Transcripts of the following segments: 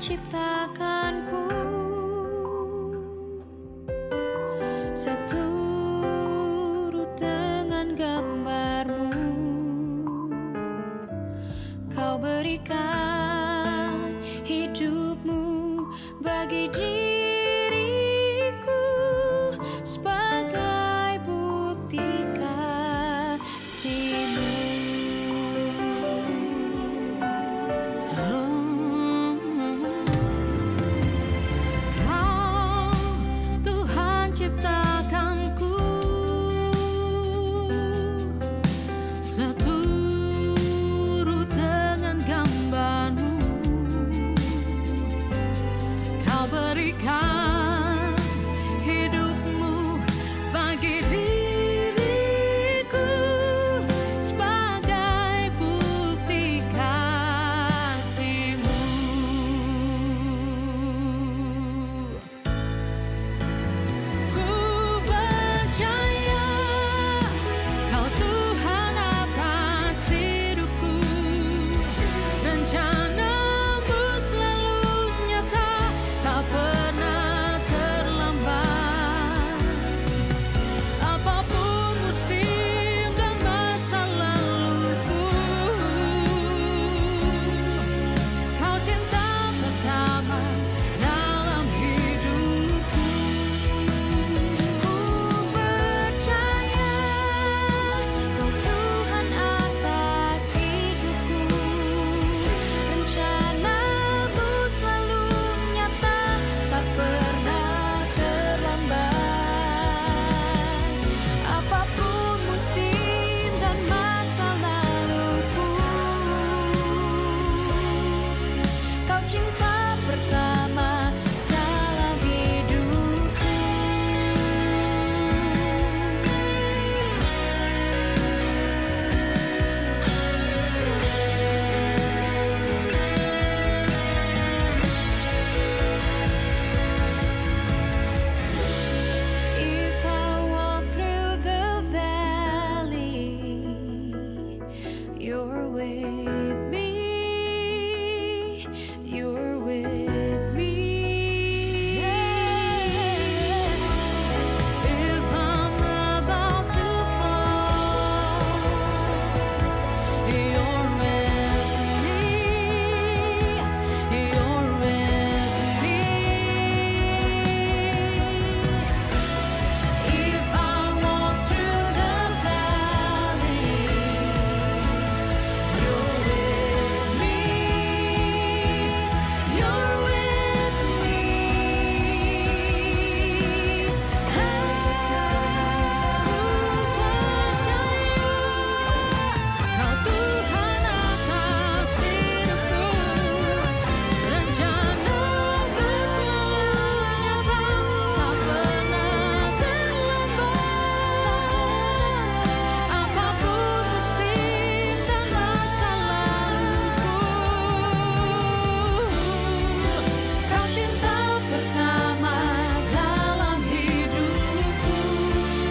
menciptakanku, seturut dengan gambarmu. Kau berikan hidupmu bagi diriku sebagai bukti kasih-Mu. Kau Tuhan ciptakanku, seturut dengan gambar-Mu. Kau berikan hidupmu bagi diriku sebagai bukti kasih-Mu. Ku percaya Kau Tuhan atas hidupku, rencana-Mu selalu nyata, tak pernah terlambat. Apapun musim dan masa laluku, Kau cinta pertama dalam hidupku. Ku percaya Kau Tuhan atas hidupku, rencana-Mu selalu nyata, tak pernah terlambat. Apapun musim dan masa laluku, Kau cinta pertama dalam hidupku. If I walk through the valley, You're with me, You're with me. If I'm about to fall, You're with me, You're with me. If I walk through the valley, You're with me, You're with me. Kau Tuhan atas hidupku, rencana-Mu selalu nyata, tak pernah terlambat. Apapun musim dan masa laluku, Kau cinta pertama dalam hidupku.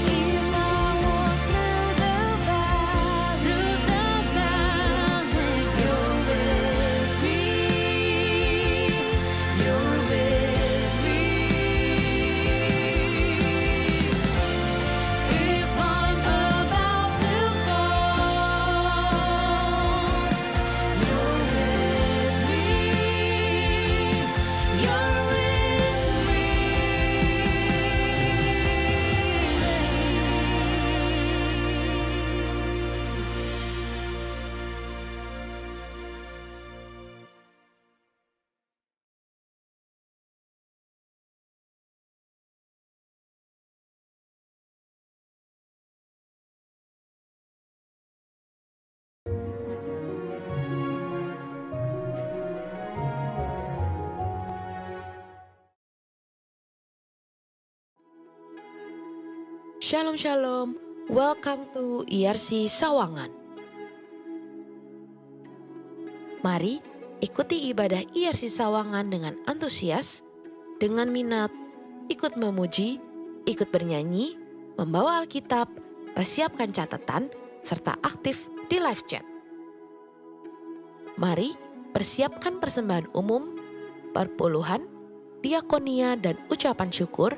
If I walk through the valley, You're with me, You're with me. If I'm about to fall, You're with me, You're with me. Shalom Shalom, welcome to IRC Sawangan. Mari ikuti ibadah IRC Sawangan dengan antusias, dengan minat, ikut memuji, ikut bernyanyi, membawa Alkitab, persiapkan catatan, serta aktif di live chat. Mari persiapkan persembahan umum, perpuluhan, diakonia, dan ucapan syukur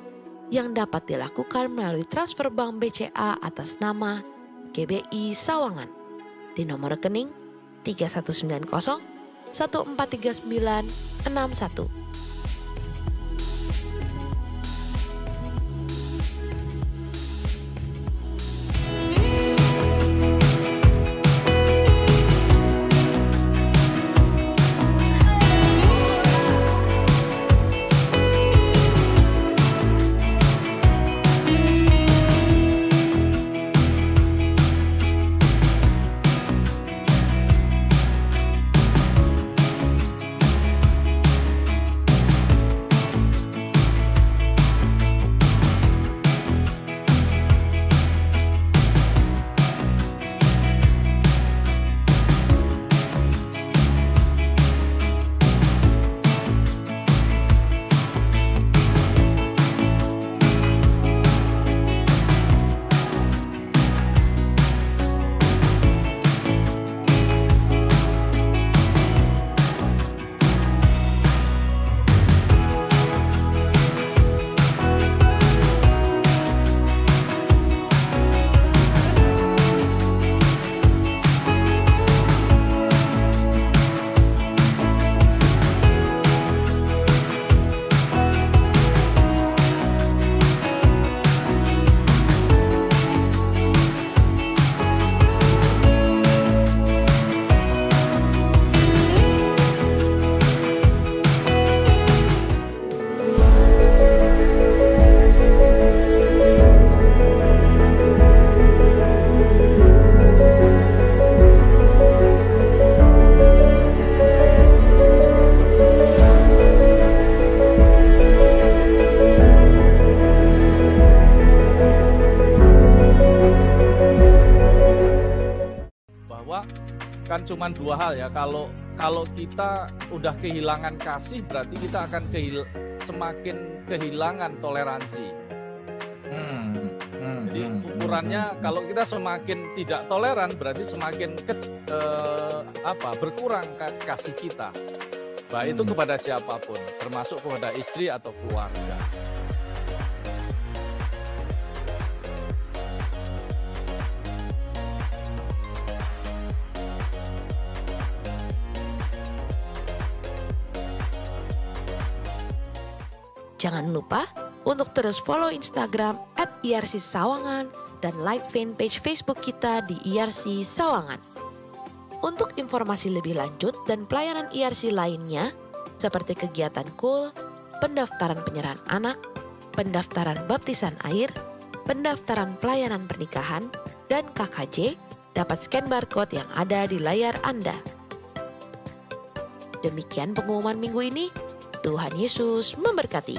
yang dapat dilakukan melalui transfer bank BCA atas nama GBI Sawangan di nomor rekening 3190 143961. Kan cuma dua hal ya, kalau kita udah kehilangan kasih berarti kita akan semakin kehilangan toleransi. Jadi ukurannya kalau kita semakin tidak toleran berarti semakin berkurang kasih kita. Baik itu kepada siapapun, termasuk kepada istri atau keluarga. Jangan lupa untuk terus follow Instagram @IRC_Sawangan dan like fanpage Facebook kita di IRC Sawangan. Untuk informasi lebih lanjut dan pelayanan IRC lainnya, seperti kegiatan KUL, pendaftaran penyerahan anak, pendaftaran baptisan air, pendaftaran pelayanan pernikahan, dan KKJ, dapat scan barcode yang ada di layar Anda. Demikian pengumuman minggu ini. Tuhan Yesus memberkati.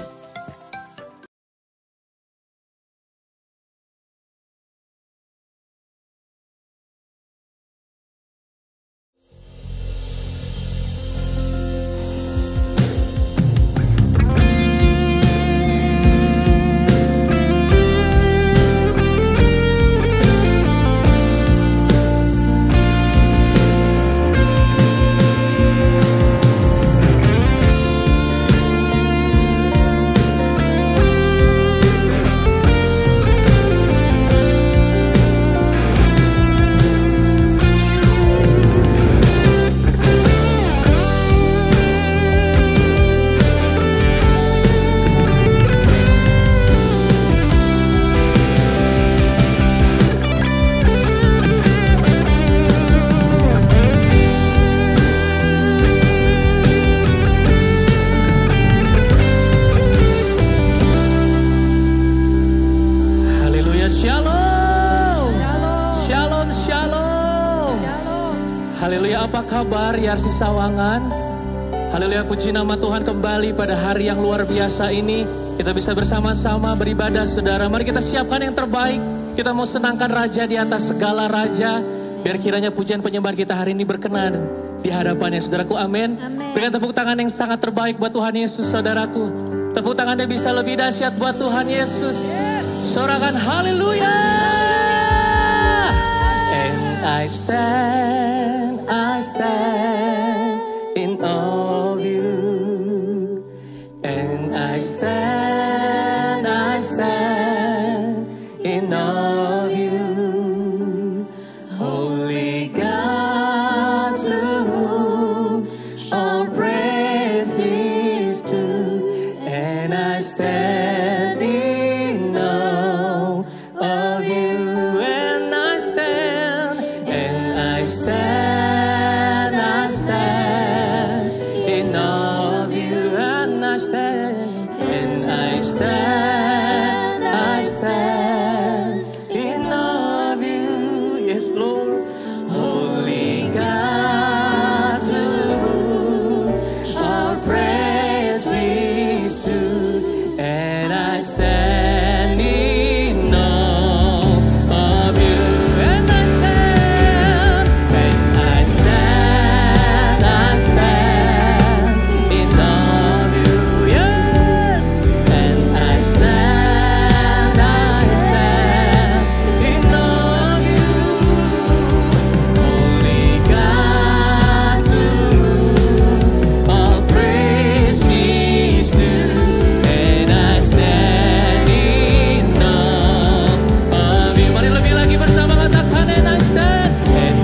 Haleluya, apa kabar IRC Sawangan? Haleluya, puji nama Tuhan kembali pada hari yang luar biasa ini. Kita bisa bersama-sama beribadah saudara. Mari kita siapkan yang terbaik. Kita mau senangkan Raja di atas segala Raja. Biar kiranya pujian penyembahan kita hari ini berkenan di hadapannya saudaraku, amin. Berikan tepuk tangan yang sangat terbaik buat Tuhan Yesus saudaraku. Tepuk tangannya bisa lebih dahsyat buat Tuhan Yesus. Sorakan haleluya. And I stand in awe of you. yes Lord. Holy God, to whom our praise is due, and I stand in awe of you. And I stand in awe of you. Yes, and I stand in awe of you. Holy God, to whom all praise is due, and I stand in awe of you. Mari lebih lagi bersama katakan, and I stand in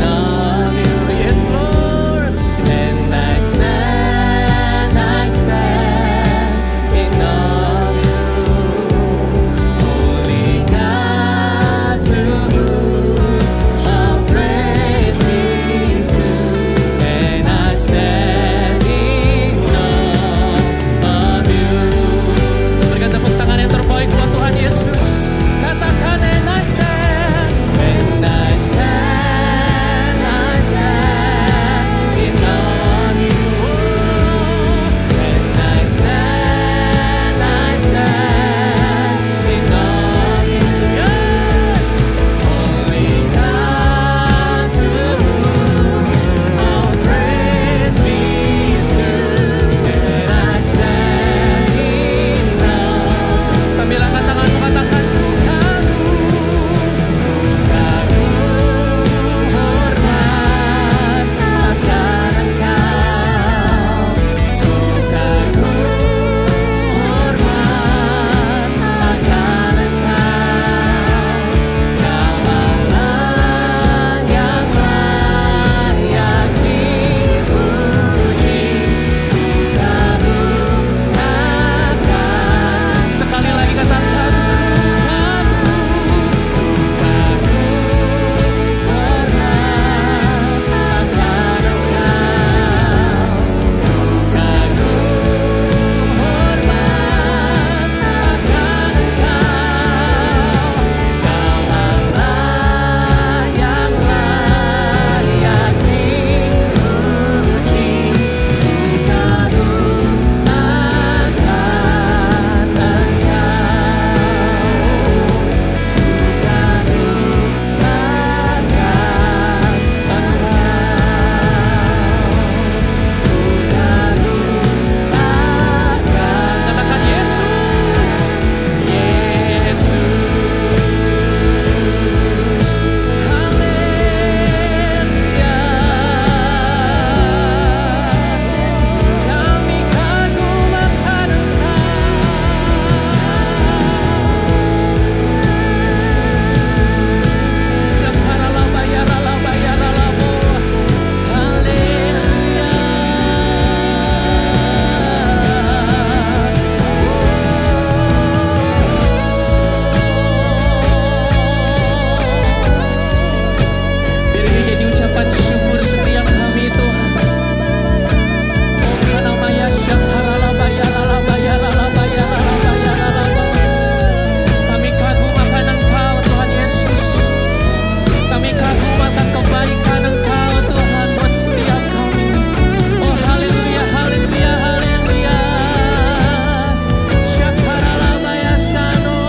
awe of you. Yes Lord, and I stand in awe of you. Holy God, to whom all praise is due, and I stand in awe of you. Berikan tepuk tangan yang terbaik buat Tuhan Yesus. Katakan, and I stand in awe of you. And I stand in awe of you. Yes, Holy God, to whom all praise is due, and I stand in awe. Sambil angkat tanganmu katakan, ku kagum hormat akan Engkau. Ku kagum hormat akan Engkau. Kau Allah yang layak dipuji. Ku kagum akan. Sekali lagi katakan, ku kagum hormat akan Engkau. Ku kagum hormat akan Engkau. Kau Allah yang layak dipuji. Ku kagum akan katakan, Yesus, Yesus, haleluya. Kami kagum akan Biar ini jadi ucapan syukur setiap kami Tuhan. Oh kanamaya kami kagum akan Engkau Tuhan Yesus. Kami kagum akan kebaikan Engkau Tuhan buat setiap kami. Oh haleluya, haleluya, haleluya. Syakaralabaya sano.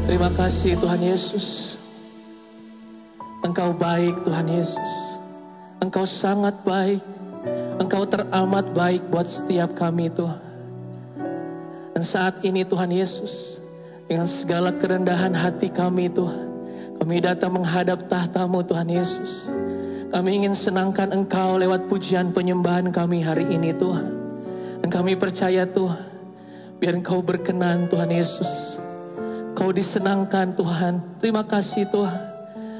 Terima kasih Tuhan Yesus. Engkau baik Tuhan Yesus. Engkau sangat baik. Engkau teramat baik buat setiap kami Tuhan. Dan saat ini Tuhan Yesus, dengan segala kerendahan hati kami Tuhan, kami datang menghadap tahta-Mu Tuhan Yesus. Kami ingin senangkan Engkau lewat pujian penyembahan kami hari ini Tuhan. Dan kami percaya Tuhan, biar Engkau berkenan Tuhan Yesus. Kau disenangkan Tuhan. Terima kasih Tuhan.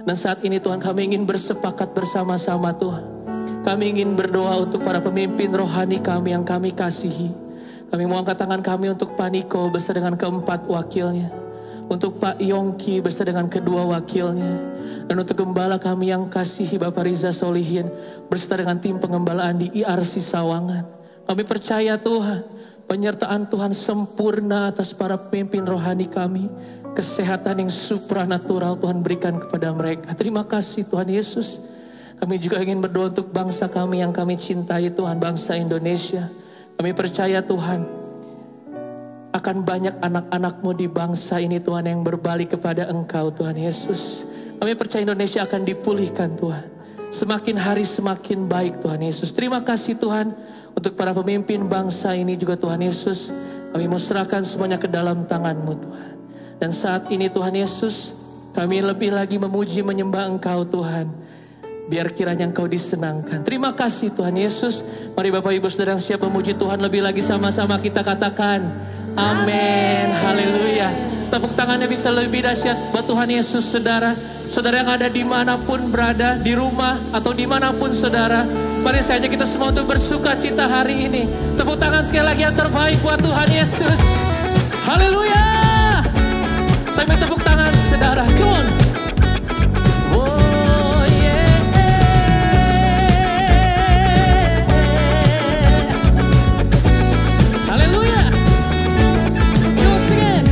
Dan saat ini Tuhan kami ingin bersepakat bersama-sama Tuhan. Kami ingin berdoa untuk para pemimpin rohani kami yang kami kasihi. Kami mau angkat tangan kami untuk Paniko beserta dengan keempat wakilnya. untuk Pak Yongki beserta dengan kedua wakilnya. Dan untuk gembala kami yang kasihi Bapak Riza Solihin beserta dengan tim pengembalaan di IRC Sawangan. Kami percaya Tuhan, penyertaan Tuhan sempurna atas para pemimpin rohani kami. Kesehatan yang supranatural Tuhan berikan kepada mereka. Terima kasih Tuhan Yesus. Kami juga ingin berdoa untuk bangsa kami yang kami cintai Tuhan, bangsa Indonesia. Kami percaya Tuhan, akan banyak anak-anak-Mu di bangsa ini Tuhan yang berbalik kepada Engkau Tuhan Yesus. Kami percaya Indonesia akan dipulihkan Tuhan. Semakin hari semakin baik Tuhan Yesus. Terima kasih Tuhan untuk para pemimpin bangsa ini juga Tuhan Yesus. Kami mau serahkan semuanya ke dalam tangan-Mu Tuhan. Dan saat ini Tuhan Yesus, kami lebih lagi memuji menyembah Engkau Tuhan. Biar kiranya Engkau disenangkan. Terima kasih Tuhan Yesus. Mari Bapak Ibu Saudara yang siap memuji Tuhan lebih lagi sama-sama kita katakan amin. Haleluya. Tepuk tangannya bisa lebih dahsyat buat Tuhan Yesus saudara. Saudara yang ada dimanapun berada, di rumah atau dimanapun saudara. Mari saya ajak kita semua untuk bersuka cita hari ini. Tepuk tangan sekali lagi yang terbaik buat Tuhan Yesus. Haleluya. Saya minta tepuk tangan saudara. Come on. Oh yeah. Haleluya. Come on, sing it.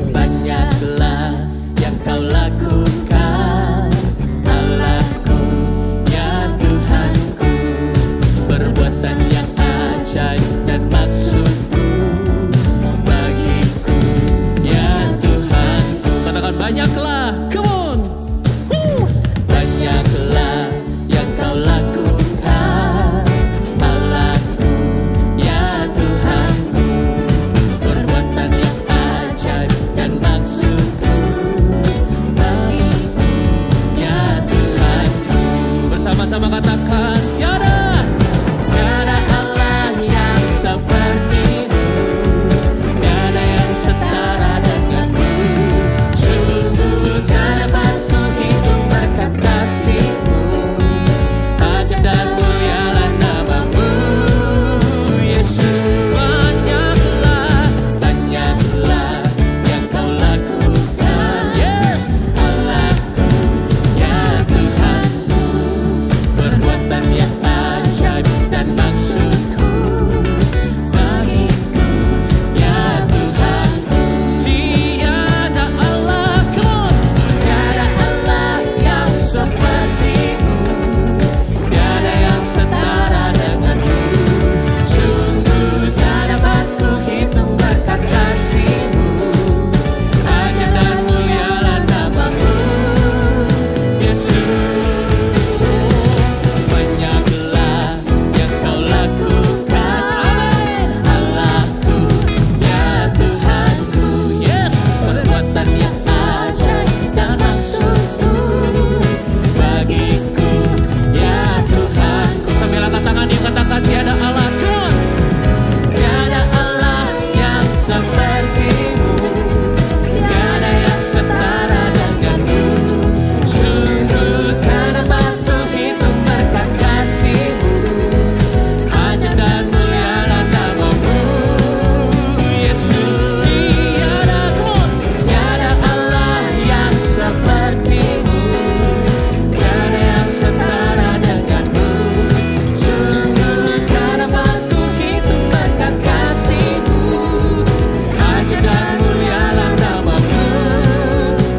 Banyaklah yang kau lakukan, Allahku, ya Tuhanku. Perbuatan yang ajaib dan maksudmu bagiku, ya Tuhanku. Katakan banyaklah, come on. Banyaklah yang kau lakukan, Allahku, ya Tuhanku. Perbuatan yang ajaib dan maksudmu bagiku, ya Tuhanku. Bersama-sama katakan tiada Allah yang seperti-Mu, tiada yang setara denganmu. Sungguh tak dapat ku hitung berkat kasih-Mu, ajaib dan mulialah nama-Mu, Yesus. Banyaklah yang kau lakukan, yes, Allahku, ya Tuhanku. Perbuatan yang ajaib dan maksudku bagiku, ya Tuhanku. Tiada Allah, come on. Tiada Allah yang seperti-Mu, tiada yang setara denganmu. Sungguh tak dapat ku hitung berkat kasih-Mu, ajaib dan mulialah nama-Mu, Yesus. Banyaklah yang kau lakukan, amin, Allahku, ya Tuhanku, yes. Perbuatan yang ajaib dan maksudmu bagiku, ya Tuhanku. Sambil angkat tangan yang katakan tiada Allah, come on. Tiada Allah yang seperti-Mu, tiada yang setara denganmu. Sungguh tak dapat ku hitung berkat kasih-Mu, ajaib dan mulialah nama-Mu, Yesus. Tiada, come on. Tiada Allah yang seperti-Mu, tiada yang setara denganmu. Sungguh tak dapat ku hitung berkat kasih-Mu, ajaib dan mulialah nama-Mu,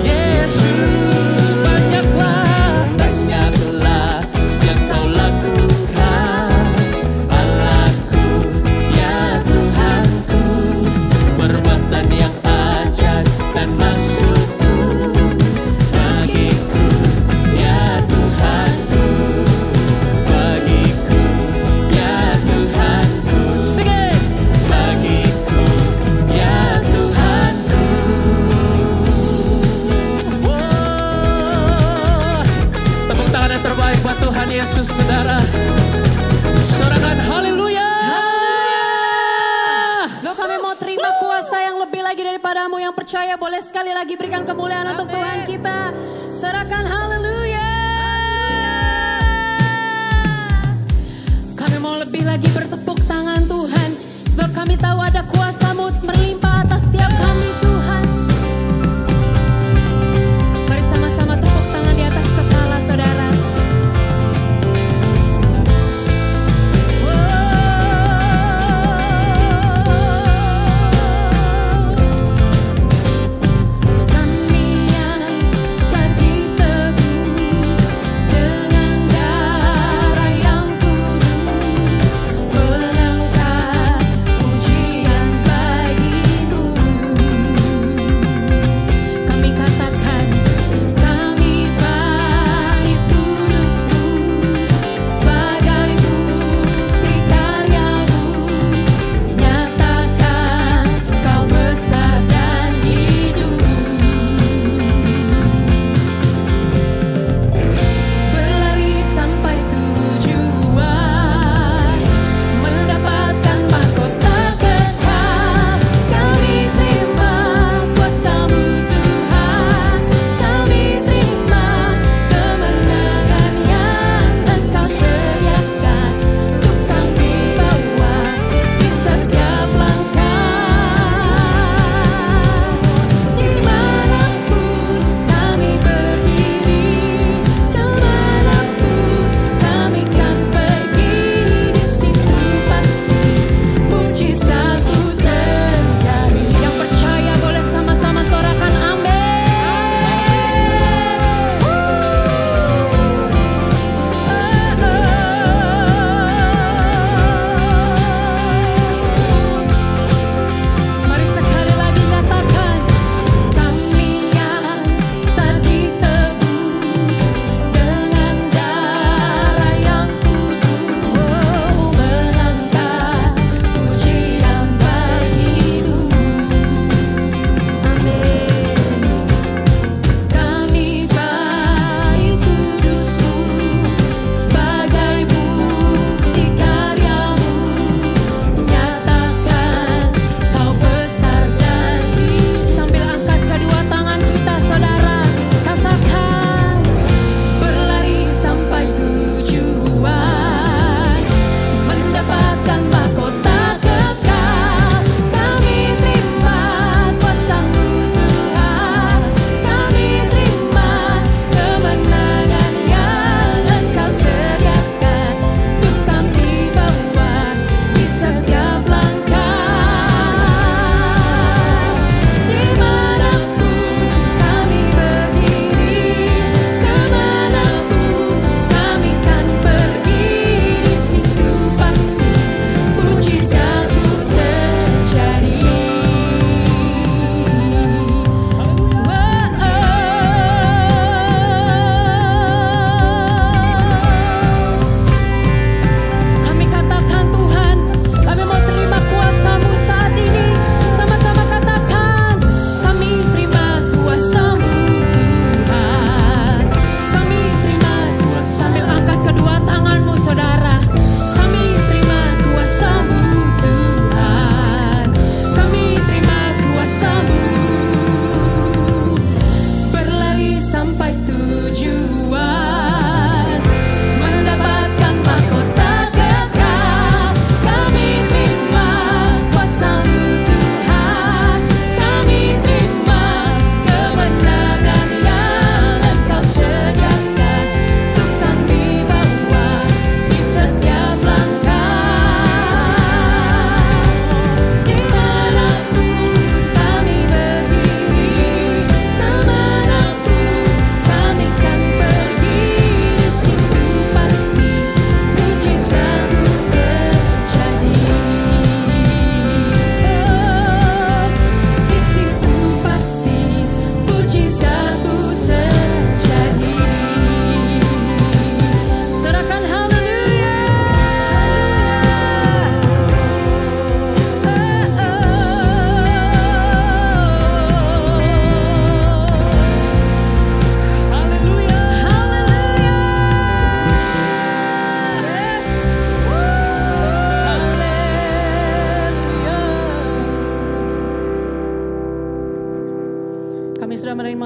Yesus. Banyaklah yang kau lakukan, Allahku, ya Tuhanku. Perbuatan yang ajaib dan maksudmu bagiku, ya Tuhanku. Bagiku, ya Tuhanku. Sing it. Bagiku, ya Tuhanku. Wow. Tepuk tangan yang terbaik buat Tuhan Yesus, saudara. Sorakan haleluya. Sebelum kami mau terima kuasa yang lebih lagi daripada-Mu, yang percaya boleh sekali lagi berikan kemuliaan untuk Tuhan kita. Serahkan haleluya. Kami mau lebih lagi bertepuk tangan Tuhan, sebab kami tahu ada kuasa-Mu berlimpah atas setiap kami Tuhan.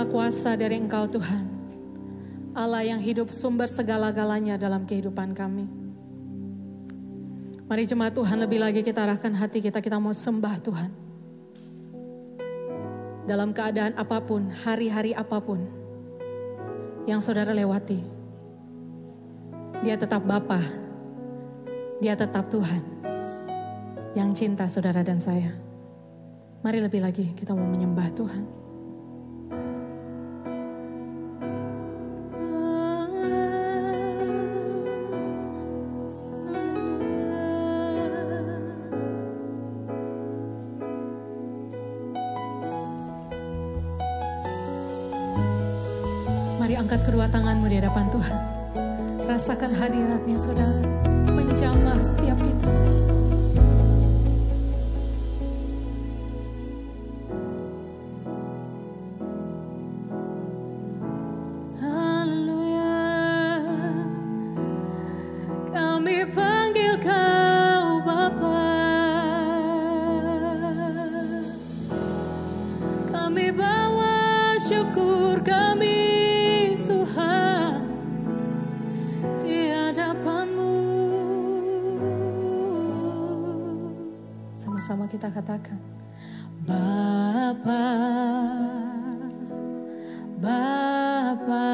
kuasa dari Engkau Tuhan. Allah yang hidup, sumber segala-galanya dalam kehidupan kami. Mari jemaat Tuhan, lebih lagi kita arahkan hati kita mau sembah Tuhan. Dalam keadaan apapun, hari-hari apapun yang saudara lewati, Dia tetap Bapa, Dia tetap Tuhan yang cinta saudara dan saya. Mari lebih lagi kita mau menyembah Tuhan. Mari angkat kedua tanganmu di hadapan Tuhan. Rasakan hadiratnya saudara, menjamah setiap kita. Sama kita katakan, Bapa, Bapa,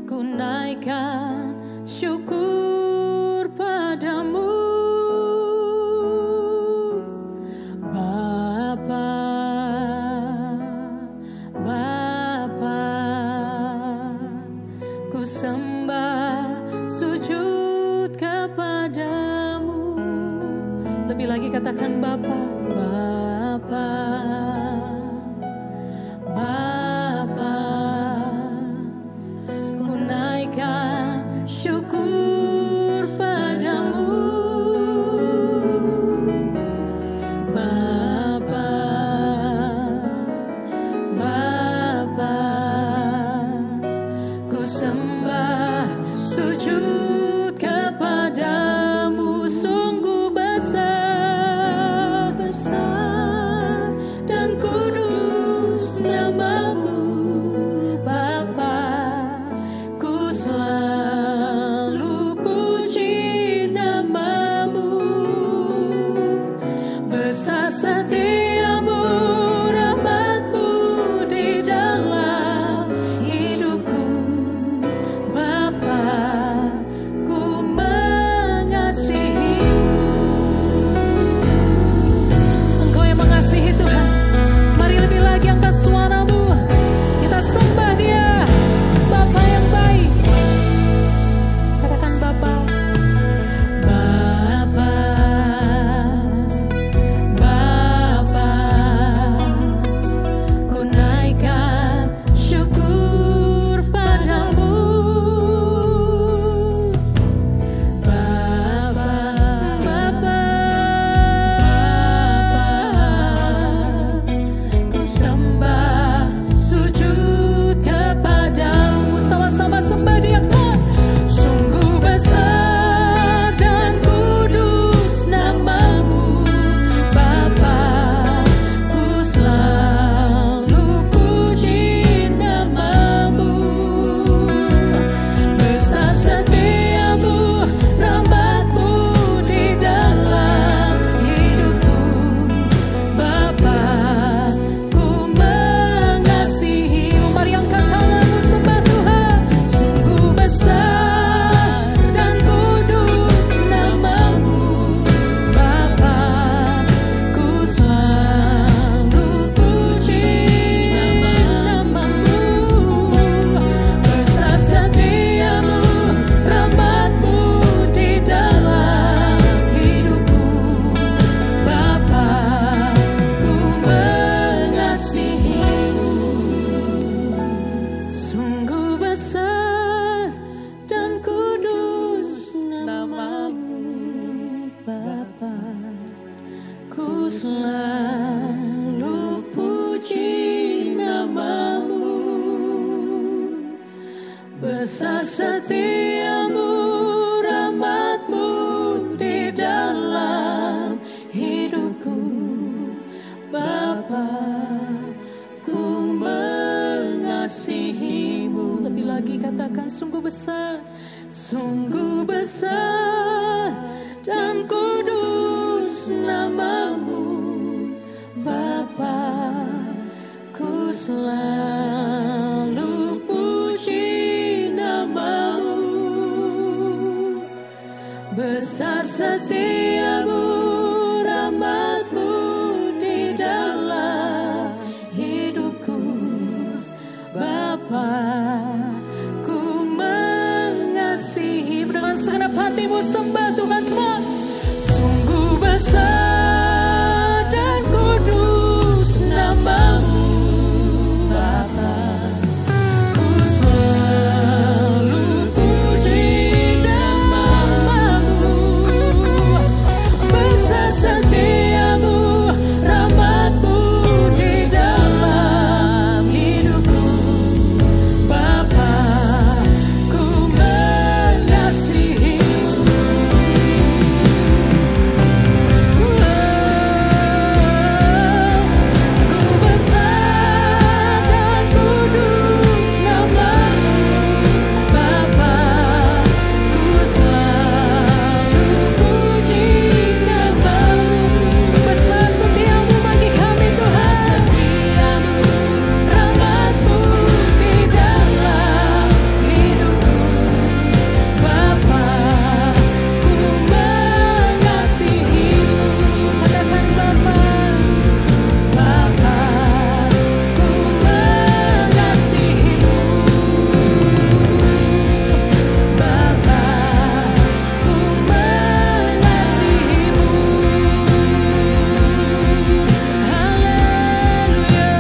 ku naikkan syukur padamu. Bapa, Bapa, ku sembah sujud kepadamu. Lebih lagi katakan Bapa, Bapa, Bapa, ku naikkan syukur padamu. Bapa, Bapa, ku sembah sujud kepadamu. Sungguh besar dan kudus namamu, Bapa, ku selalu puji namamu. Besar setiamu, rahmatmu di dalam hidupku, Bapa, ku mengasihimu. Engkau yang mengasihi Tuhan. Mari lebih lagi angkat suaramu, kita sembah Dia, Bapa yang baik. Katakan Bapa, Bapa, Bapa, ku naikkan syukur padamu. Bapa, Bapa, ku sembah sujud kepadamu. Sama-sama sembah Dia, Tuhan. Sungguh besar dan kudus namamu, Bapa, ku selalu puji namamu. Besar setiamu, rahmatmu di dalam hidupku, Bapa, ku mengasihimu. Mari angkat tanganmu, sembah Tuhan. Sungguh besar dan kudus namamu, Bapa, ku selalu puji namamu. Besar setiamu, rahmatmu di dalam hidupku, Bapa, ku mengasihimu. Sungguh besar dan kudus namamu, Bapa, ku selalu puji namamu. Besar setiamu, rahmatmu di dalam hidupku, Bapa, ku lagi, katakan sungguh besar dan kudus namamu Bapa, ku selalu puji namamu. Besar setiamu, rahmatmu di dalam hidupku Bapa, ku mengasihi. Dengan segenap hatimu sembah Tuhan. Sungguh besar dan kudus namamu Bapa, ku selalu puji namamu. Besar setiamu, rahmatmu di dalam hidupku Bapa, ku mengasihimu. Sungguh besar dan kudus namamu Bapa, ku selalu puji namamu. Besar setiamu bagi kami Tuhan, rahmatmu di dalam hidupku Bapa, ku mengasihimu. Katakan Bapa, Bapa, ku mengasihimu. Bapa, ku mengasihimu. Haleluya.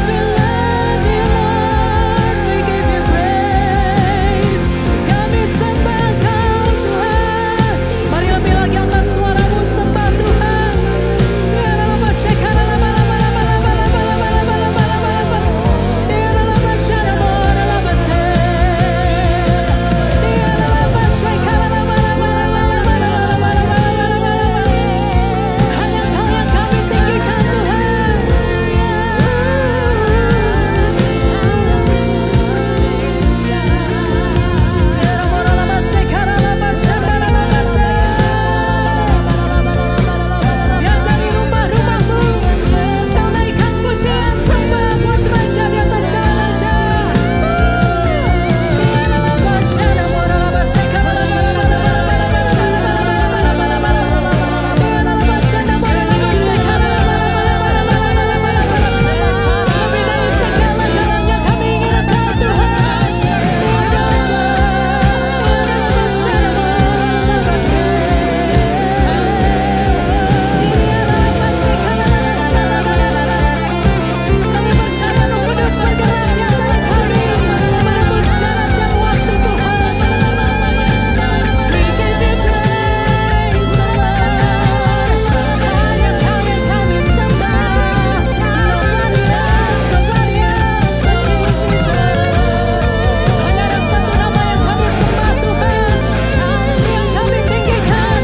We love you Lord, we give you praise. Kami sembah Kau Tuhan. Mari lebih lagi angkat suaramu sembah Tuhan. Ya dalam masyarakat, dalam hanya Kau yang kami tinggikan Tuhan. Biar dari rumah-rumahmu Kau naikkan pujian sembah buat Raja di atas segala raja. Lebih dari segala-galanya kami ingin Engkau Tuhan. Kami percaya Roh Kudus bergerak di antara kami, menembus jarak dan waktu Tuhan. We give you praise, Lord. Hanya Kau yang kami sembah. Nobody else but you, Jesus. Hanya ada satu nama yang kami sembah Tuhan, yang kami tinggikan.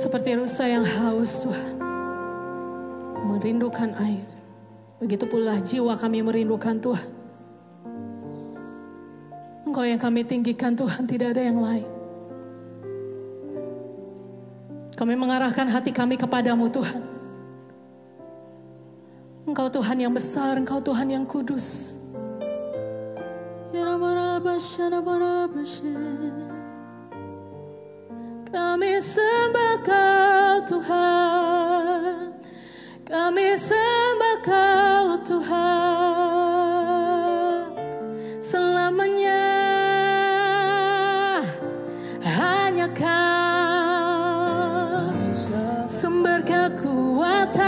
Seperti rusa yang haus Tuhan, merindukan air, begitu pula jiwa kami merindukan Tuhan. Engkau yang kami tinggikan Tuhan, tidak ada yang lain. Kami mengarahkan hati kami kepadamu Tuhan. Engkau Tuhan yang besar, Engkau Tuhan yang kudus. Kami sembah Kau Tuhan, sembah Kau Tuhan selamanya. Hanya Kau sumber kekuatan,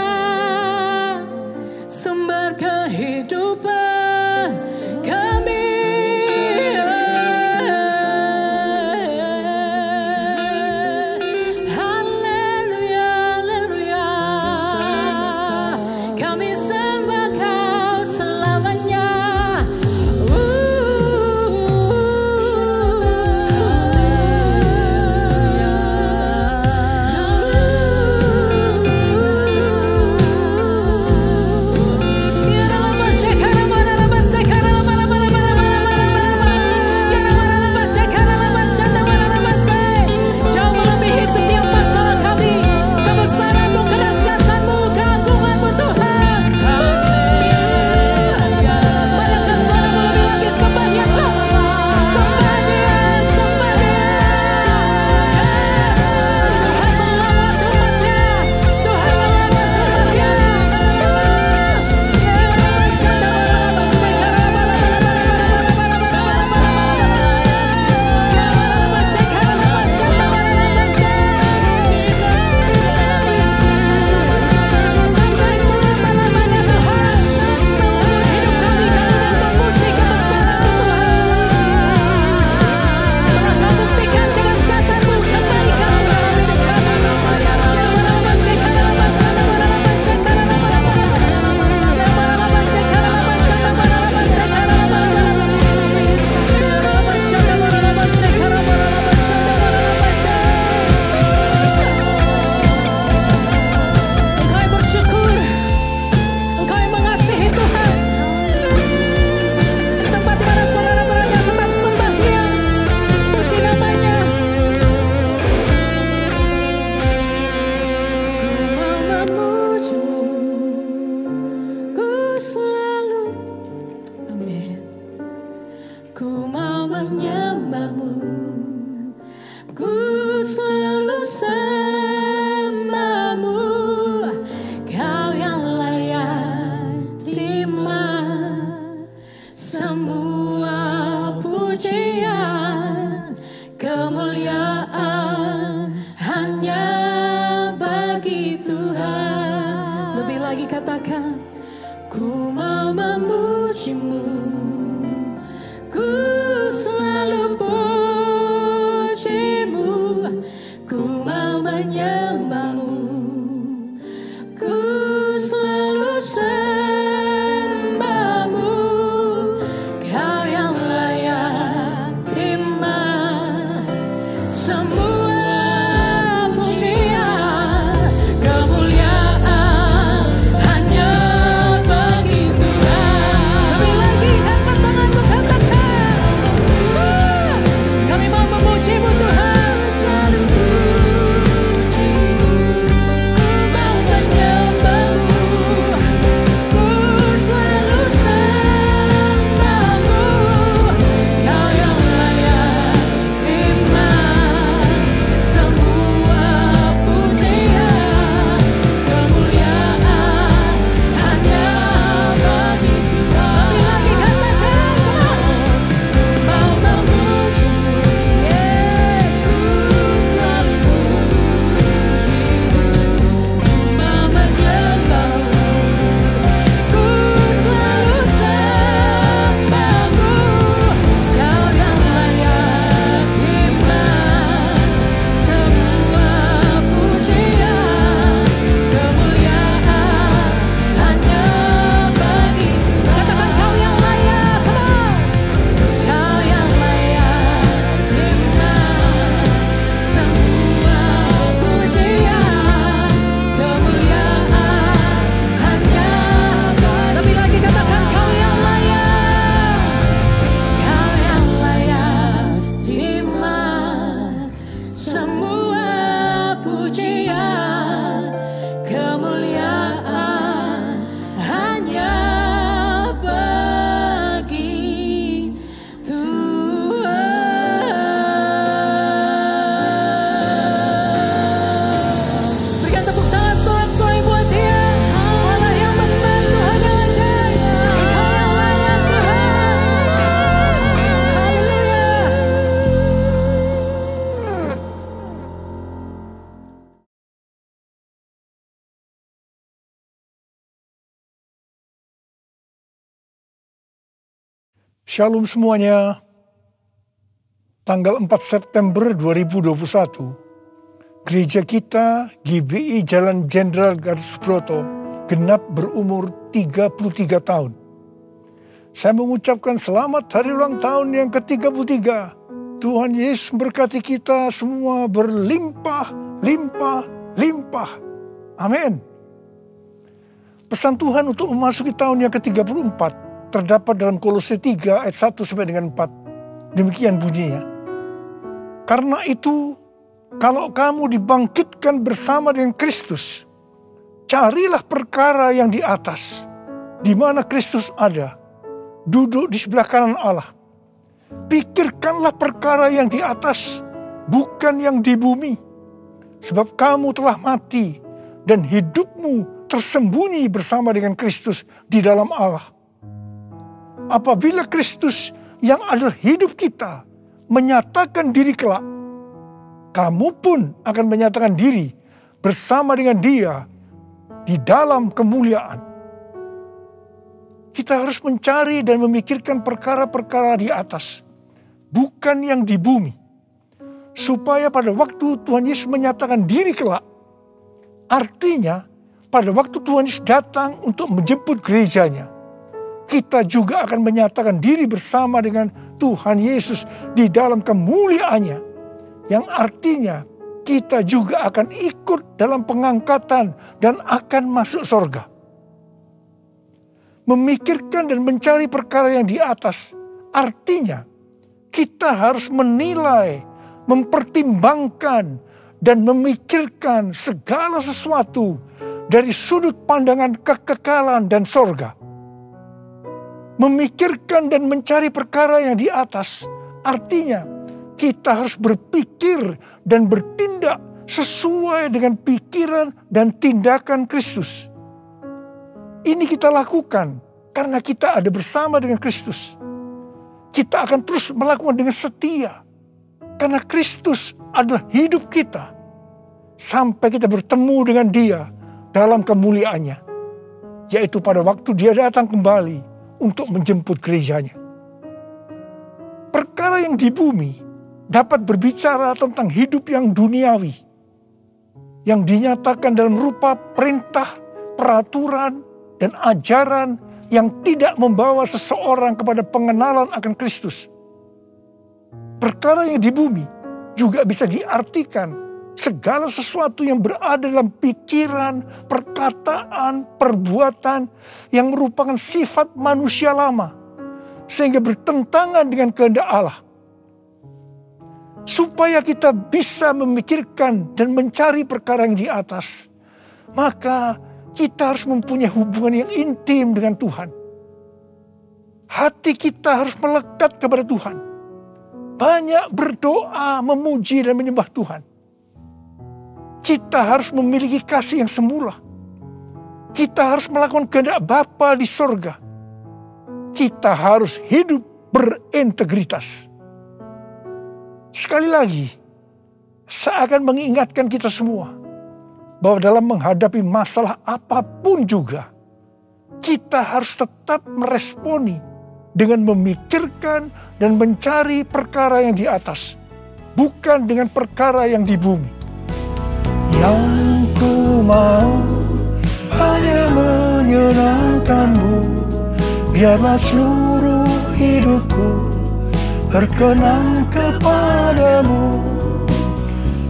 sumber kehidupan kami. Haleluya, haleluya. Kami sembah Kau selamanya. Jauh melebihi setiap masalah kami. Kebesaran-Mu, kedahsyatan-Mu, keagungan-Mu Tuhan. Padamkan suara-Mu lebih lagi, sembah Dia. Sembah Dia, sembah Dia. Yes. Tuhan melawat umat-Nya. Tuhan melawat umat-Nya. Sampai selama-lamanya Tuhan, seumur hidup kami memuji kebesaran-Mu Tuhan. Telah Kau buktikan kedahsyatan-Mu, kebaikan-Mu dalam hidup kami. Engkau yang bersyukur, Engkau yang mengasihi Tuhan. Di tempat di mana saudara berada, tetap sembah Dia, puji namanya. Ku mau memuji-Mu, ku selalu, amin. Ku mau menyembah-Mu, ku selalu sembah-Mu. Kau yang layak terima semua pujian, kemuliaan hanya bagi Tuhan. Lebih lagi katakan, ku mau memuji-Mu, ku selalu puji-Mu, ku mau menyembah-Mu, ku selalu sembah-Mu. Kau yang layak terima semua pujian, kemuliaan hanya bagi Tuhan. Lebih lagi angkat tanganmu, katakan, kami mau memuji-Mu Tuhan. Selalu puji-Mu, ku mau menyembah-Mu, ku selalu sembah-Mu. Kau yang layak terima semua pujian, kemuliaan hanya bagi Tuhan. Lebih lagi katakan, ku mau memuji-Mu, yes. Ku selalu puji-Mu, ku mau menyembah-Mu, ku selalu sembah-Mu. Kau yang layak terima semua pujian, kemuliaan hanya bagi Tuhan. Katakan, Kau yang layak, come on. Kau yang layak terima semua pujian, kemuliaan hanya bagi. Lebih lagi katakan, Kau yang layak, Kau yang layak terima semua pujian, kemuliaan hanya bagi Tuhan. Berikan tepuk tangan sorak-sorai buat Dia, Allah yang Shalom semuanya. Tanggal 4 September 2021, gereja kita GBI Jalan Jenderal Gatot Subroto genap berumur 33 tahun. Saya mengucapkan selamat hari ulang tahun yang ke-33. Tuhan Yesus memberkati kita semua berlimpah, limpah, limpah. Amin. Pesan Tuhan untuk memasuki tahun yang ke-34 terdapat dalam Kolose 3 ayat 1 sampai dengan 4. Demikian bunyinya. Karena itu, kalau kamu dibangkitkan bersama dengan Kristus, carilah perkara yang di atas, di mana Kristus ada, duduk di sebelah kanan Allah. Pikirkanlah perkara yang di atas, bukan yang di bumi. Sebab kamu telah mati, dan hidupmu tersembunyi bersama dengan Kristus di dalam Allah. Apabila Kristus yang adalah hidup kita menyatakan diri kelak, kamu pun akan menyatakan diri bersama dengan Dia di dalam kemuliaan. Kita harus mencari dan memikirkan perkara-perkara di atas, bukan yang di bumi. Supaya pada waktu Tuhan Yesus menyatakan diri kelak, artinya pada waktu Tuhan Yesus datang untuk menjemput gerejanya, kita juga akan menyatakan diri bersama dengan Tuhan Yesus di dalam kemuliaannya, yang artinya kita juga akan ikut dalam pengangkatan dan akan masuk surga. Memikirkan dan mencari perkara yang di atas, artinya kita harus menilai, mempertimbangkan, dan memikirkan segala sesuatu dari sudut pandangan kekekalan dan surga. Memikirkan dan mencari perkara yang di atas, artinya kita harus berpikir dan bertindak sesuai dengan pikiran dan tindakan Kristus. Ini kita lakukan karena kita ada bersama dengan Kristus. Kita akan terus melakukan dengan setia, karena Kristus adalah hidup kita, sampai kita bertemu dengan Dia dalam kemuliaannya, yaitu pada waktu Dia datang kembali untuk menjemput gerejanya. Perkara yang di bumi dapat berbicara tentang hidup yang duniawi, yang dinyatakan dalam rupa perintah, peraturan, dan ajaran yang tidak membawa seseorang kepada pengenalan akan Kristus. Perkara yang di bumi juga bisa diartikan segala sesuatu yang berada dalam pikiran, perkataan, perbuatan yang merupakan sifat manusia lama, sehingga bertentangan dengan kehendak Allah. Supaya kita bisa memikirkan dan mencari perkara yang di atas, maka kita harus mempunyai hubungan yang intim dengan Tuhan. Hati kita harus melekat kepada Tuhan. Banyak berdoa, memuji dan menyembah Tuhan. Kita harus memiliki kasih yang semula. Kita harus melakukan kehendak Bapa di sorga. Kita harus hidup berintegritas. Sekali lagi, saya akan mengingatkan kita semua bahwa dalam menghadapi masalah apapun juga, kita harus tetap meresponi dengan memikirkan dan mencari perkara yang di atas, bukan dengan perkara yang di bumi. Yang ku mau hanya menyenangkanmu, biarlah seluruh hidupku berkenan kepadamu.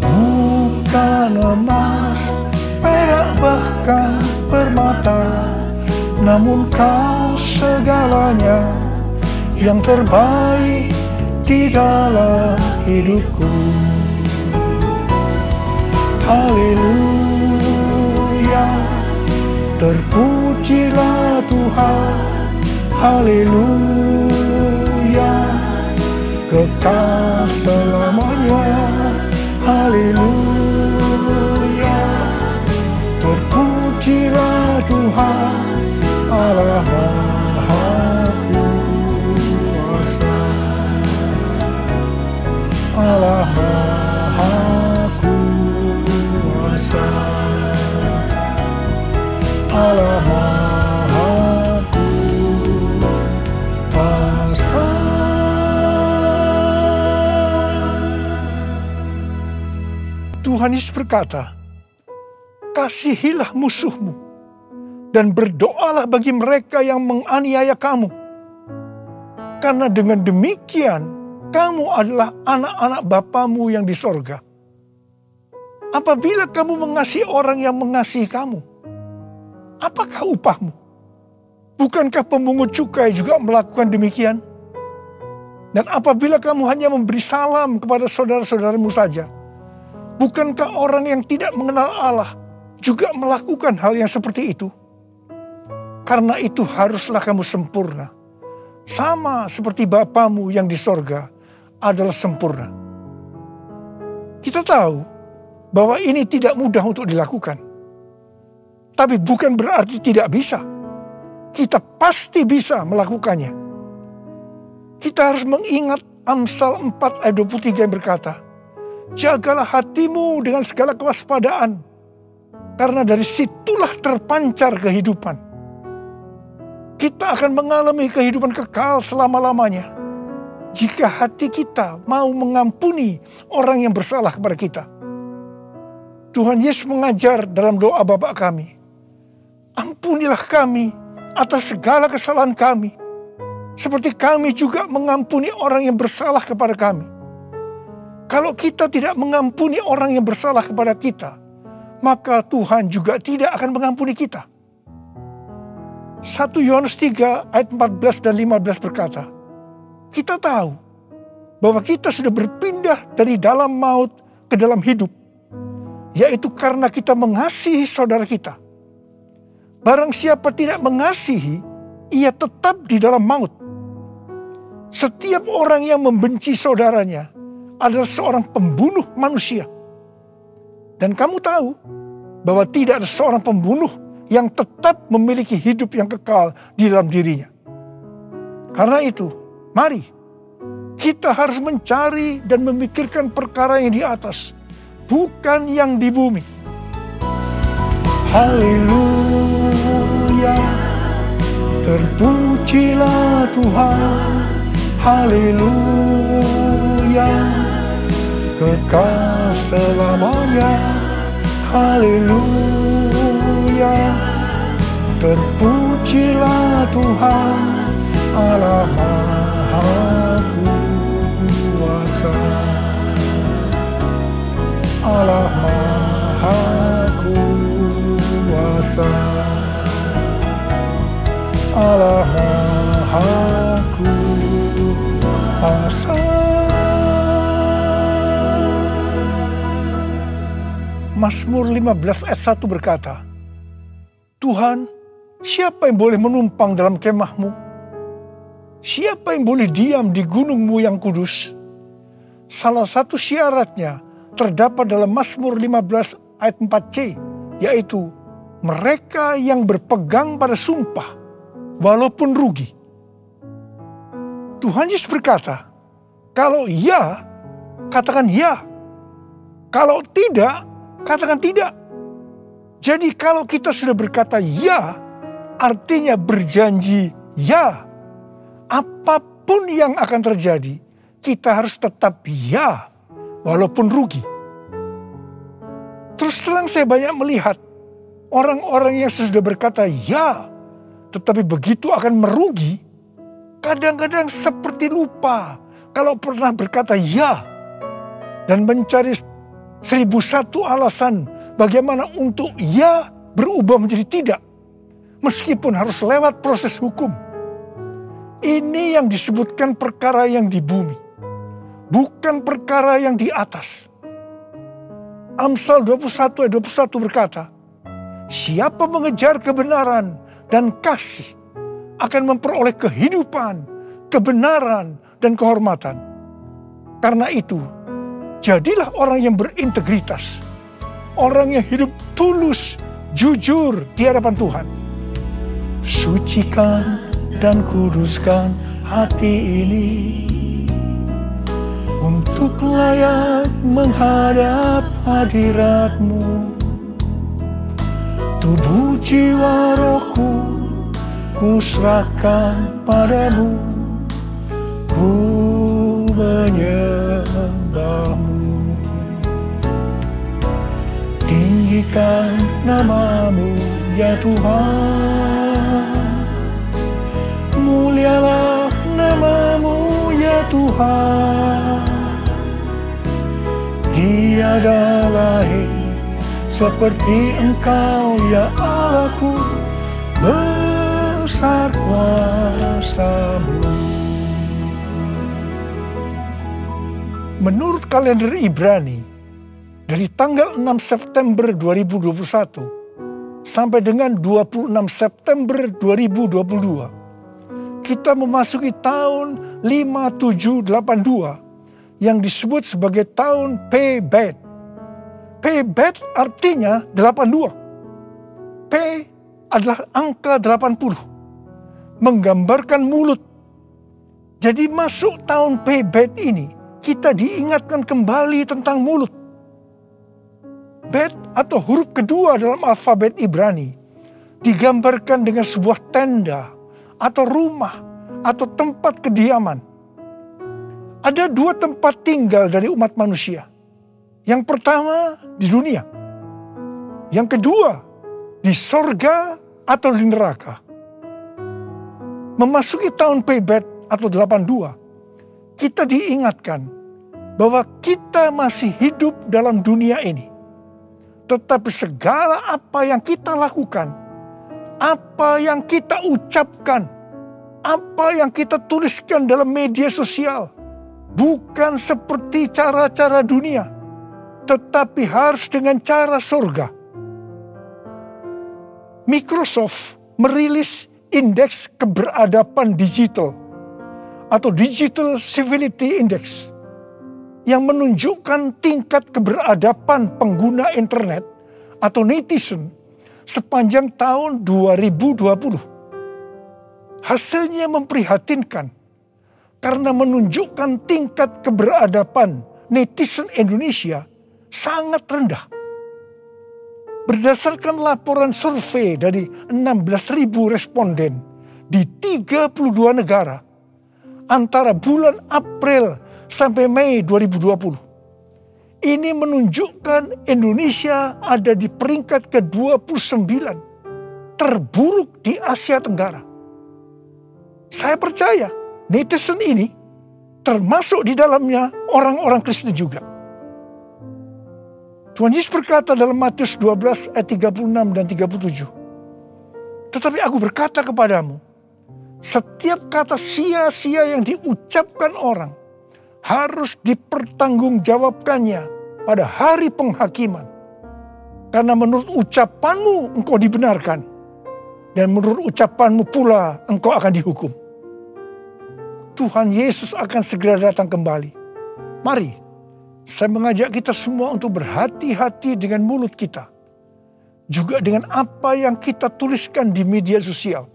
Bukan emas, perak bahkan permata, namun kau segalanya yang terbaik di dalam hidupku. Haleluya, terpujilah Tuhan. Haleluya, kekal selamanya. Haleluya, terpujilah Tuhan Allah Maha Kuasa. Allah Maha Kuasa. Allah Maha Kuasa. Tuhan Yesus berkata, kasihilah musuhmu dan berdoalah bagi mereka yang menganiaya kamu. Karena dengan demikian, kamu adalah anak-anak Bapamu yang di sorga. Apabila kamu mengasihi orang yang mengasihi kamu, apakah upahmu? Bukankah pemungut cukai juga melakukan demikian? Dan apabila kamu hanya memberi salam kepada saudara-saudaramu saja, bukankah orang yang tidak mengenal Allah juga melakukan hal yang seperti itu? Karena itu haruslah kamu sempurna, sama seperti Bapamu yang di sorga adalah sempurna. Kita tahu bahwa ini tidak mudah untuk dilakukan. Tapi bukan berarti tidak bisa. Kita pasti bisa melakukannya. Kita harus mengingat Amsal 4 ayat 23 yang berkata, jagalah hatimu dengan segala kewaspadaan, karena dari situlah terpancar kehidupan. Kita akan mengalami kehidupan kekal selama-lamanya jika hati kita mau mengampuni orang yang bersalah kepada kita. Tuhan Yesus mengajar dalam doa Bapa kami, ampunilah kami atas segala kesalahan kami, seperti kami juga mengampuni orang yang bersalah kepada kami. Kalau kita tidak mengampuni orang yang bersalah kepada kita, maka Tuhan juga tidak akan mengampuni kita. 1 Yohanes 3 ayat 14 dan 15 berkata, kita tahu bahwa kita sudah berpindah dari dalam maut ke dalam hidup, yaitu karena kita mengasihi saudara kita. Barang siapa tidak mengasihi, ia tetap di dalam maut. Setiap orang yang membenci saudaranya adalah seorang pembunuh manusia. Dan kamu tahu bahwa tidak ada seorang pembunuh yang tetap memiliki hidup yang kekal di dalam dirinya. Karena itu, mari kita harus mencari dan memikirkan perkara yang di atas, bukan yang di bumi. Haleluya, terpujilah Tuhan. Haleluya, kekal selamanya. Haleluya, terpujilah Tuhan Allah Maha Kuasa. Allah Maha Kuasa. Allah Maha Kuasa. Mazmur 15 ayat 1 berkata, Tuhan, siapa yang boleh menumpang dalam kemahmu? Siapa yang boleh diam di gunungmu yang kudus? Salah satu syaratnya terdapat dalam Mazmur 15 ayat 4c, yaitu mereka yang berpegang pada sumpah walaupun rugi. Tuhan Yesus berkata, kalau ya, katakan ya. Kalau tidak, katakan tidak. Jadi kalau kita sudah berkata ya, artinya berjanji ya. Apapun yang akan terjadi, kita harus tetap ya, walaupun rugi. Terus terang saya banyak melihat orang-orang yang sudah berkata ya, tetapi begitu akan merugi, kadang-kadang seperti lupa kalau pernah berkata ya, dan mencari 1001 alasan bagaimana untuk ya berubah menjadi tidak, meskipun harus lewat proses hukum. Ini yang disebutkan perkara yang di bumi, bukan perkara yang di atas. Amsal 21 ayat 21 berkata, siapa mengejar kebenaran dan kasih akan memperoleh kehidupan, kebenaran, dan kehormatan. Karena itu, jadilah orang yang berintegritas, orang yang hidup tulus, jujur di hadapan Tuhan. Sucikan dan kuduskan hati ini untuk layak menghadap hadirat-Mu. Tubuh jiwa rohku ku serahkan padamu, ku menyembah-Mu. Muliakan nama-Mu ya Tuhan. Mulialah nama-Mu ya Tuhan. Tiada lain seperti Engkau ya Allahku, besar kuasa-Mu. Menurut kalender Ibrani, dari tanggal 6 September 2021 sampai dengan 26 September 2022, kita memasuki tahun 5782 yang disebut sebagai tahun P-Bet. P-Bet artinya 82. P adalah angka 80, menggambarkan mulut. Jadi masuk tahun P-Bet ini, kita diingatkan kembali tentang mulut. Bet atau huruf kedua dalam alfabet Ibrani digambarkan dengan sebuah tenda atau rumah atau tempat kediaman. Ada dua tempat tinggal dari umat manusia. Yang pertama di dunia. Yang kedua di sorga atau di neraka. Memasuki tahun P-Bet atau 82, kita diingatkan bahwa kita masih hidup dalam dunia ini. Tetapi segala apa yang kita lakukan, apa yang kita ucapkan, apa yang kita tuliskan dalam media sosial, bukan seperti cara-cara dunia, tetapi harus dengan cara surga. Microsoft merilis indeks keberadaban digital atau Digital Civility Index yang menunjukkan tingkat keberadaban pengguna internet atau netizen sepanjang tahun 2020. Hasilnya memprihatinkan karena menunjukkan tingkat keberadaban netizen Indonesia sangat rendah. Berdasarkan laporan survei dari 16.000 responden di 32 negara antara bulan April sampai Mei 2020. Ini menunjukkan Indonesia ada di peringkat ke-29 terburuk di Asia Tenggara. Saya percaya netizen ini termasuk di dalamnya orang-orang Kristen juga. Tuhan Yesus berkata dalam Matius 12 ayat 36 dan 37. Tetapi aku berkata kepadamu, setiap kata sia-sia yang diucapkan orang harus dipertanggungjawabkannya pada hari penghakiman. Karena menurut ucapanmu engkau dibenarkan, dan menurut ucapanmu pula engkau akan dihukum. Tuhan Yesus akan segera datang kembali. Mari, saya mengajak kita semua untuk berhati-hati dengan mulut kita. Juga dengan apa yang kita tuliskan di media sosial.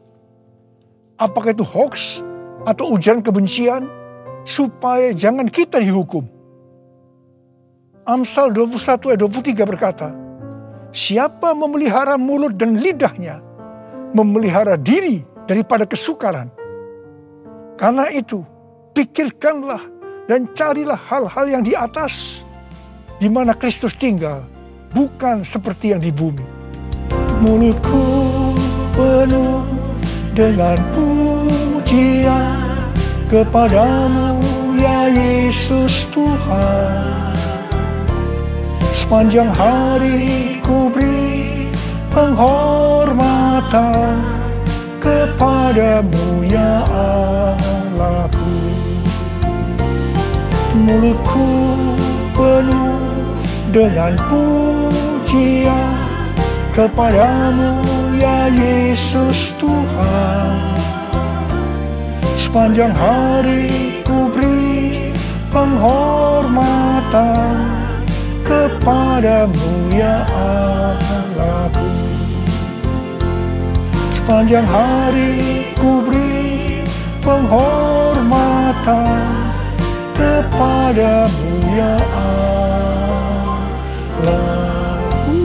Apakah itu hoax atau ujaran kebencian, supaya jangan kita dihukum. Amsal 21 ayat 23 berkata, siapa memelihara mulut dan lidahnya, memelihara diri daripada kesukaran. Karena itu, pikirkanlah dan carilah hal-hal yang di atas, di mana Kristus tinggal, bukan seperti yang di bumi. Mulutku penuh dengan pujian kepadamu ya Yesus Tuhan. Sepanjang hari ku beri penghormatan kepadamu ya Allahku. Mulutku penuh dengan pujian kepadamu ya Yesus Tuhan. Sepanjang hari ku beri penghormatan kepadamu ya Allahku. Sepanjang hari ku beri penghormatan kepadamu ya Allahku.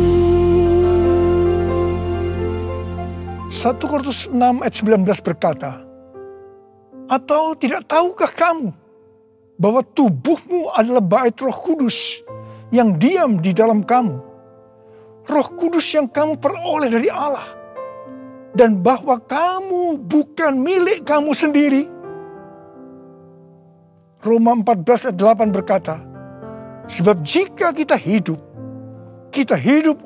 1 Korintus 6 ayat 19 berkata, atau tidak tahukah kamu bahwa tubuhmu adalah bait Roh Kudus yang diam di dalam kamu, Roh Kudus yang kamu peroleh dari Allah. Dan bahwa kamu bukan milik kamu sendiri. Roma 14 ayat 8 berkata, sebab jika kita hidup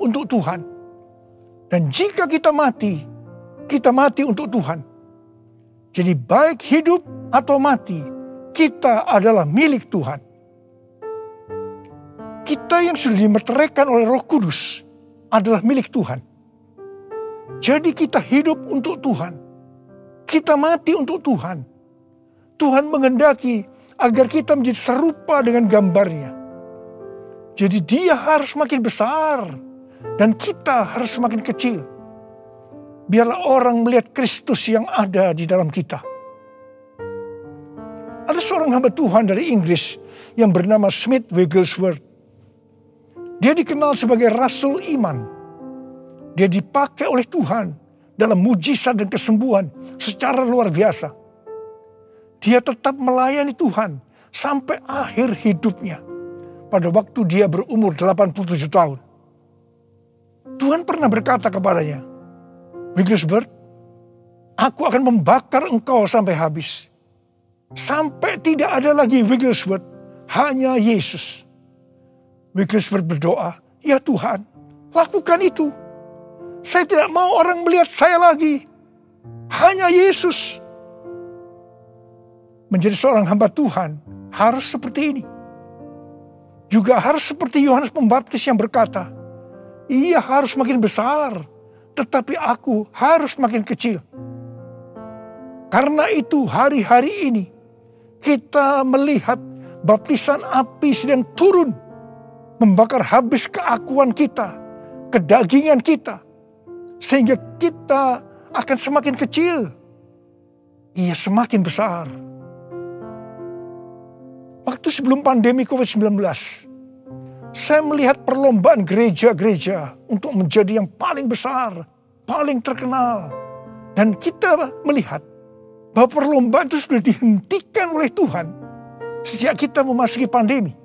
untuk Tuhan. Dan jika kita mati untuk Tuhan. Jadi baik hidup atau mati, kita adalah milik Tuhan. Kita yang sudah dimeteraikan oleh Roh Kudus adalah milik Tuhan. Jadi kita hidup untuk Tuhan. Kita mati untuk Tuhan. Tuhan menghendaki agar kita menjadi serupa dengan gambarnya. Jadi dia harus makin besar dan kita harus semakin kecil. Biarlah orang melihat Kristus yang ada di dalam kita. Ada seorang hamba Tuhan dari Inggris yang bernama Smith Wigglesworth. Dia dikenal sebagai Rasul Iman. Dia dipakai oleh Tuhan dalam mujizat dan kesembuhan secara luar biasa. Dia tetap melayani Tuhan sampai akhir hidupnya. Pada waktu dia berumur 87 tahun. Tuhan pernah berkata kepadanya, Wigglesworth, aku akan membakar engkau sampai habis. Sampai tidak ada lagi Wigglesworth, hanya Yesus. Wigglesworth berdoa, ya Tuhan, lakukan itu. Saya tidak mau orang melihat saya lagi. Hanya Yesus. Menjadi seorang hamba Tuhan harus seperti ini. Juga harus seperti Yohanes Pembaptis yang berkata, ia harus makin besar, tetapi aku harus makin kecil. Karena itu hari-hari ini kita melihat baptisan api sedang turun, membakar habis keakuan kita, kedagingan kita, sehingga kita akan semakin kecil. Ia semakin besar. Waktu sebelum pandemi COVID-19, saya melihat perlombaan gereja-gereja untuk menjadi yang paling besar, paling terkenal. Dan kita melihat bahwa perlombaan itu sudah dihentikan oleh Tuhan sejak kita memasuki pandemi.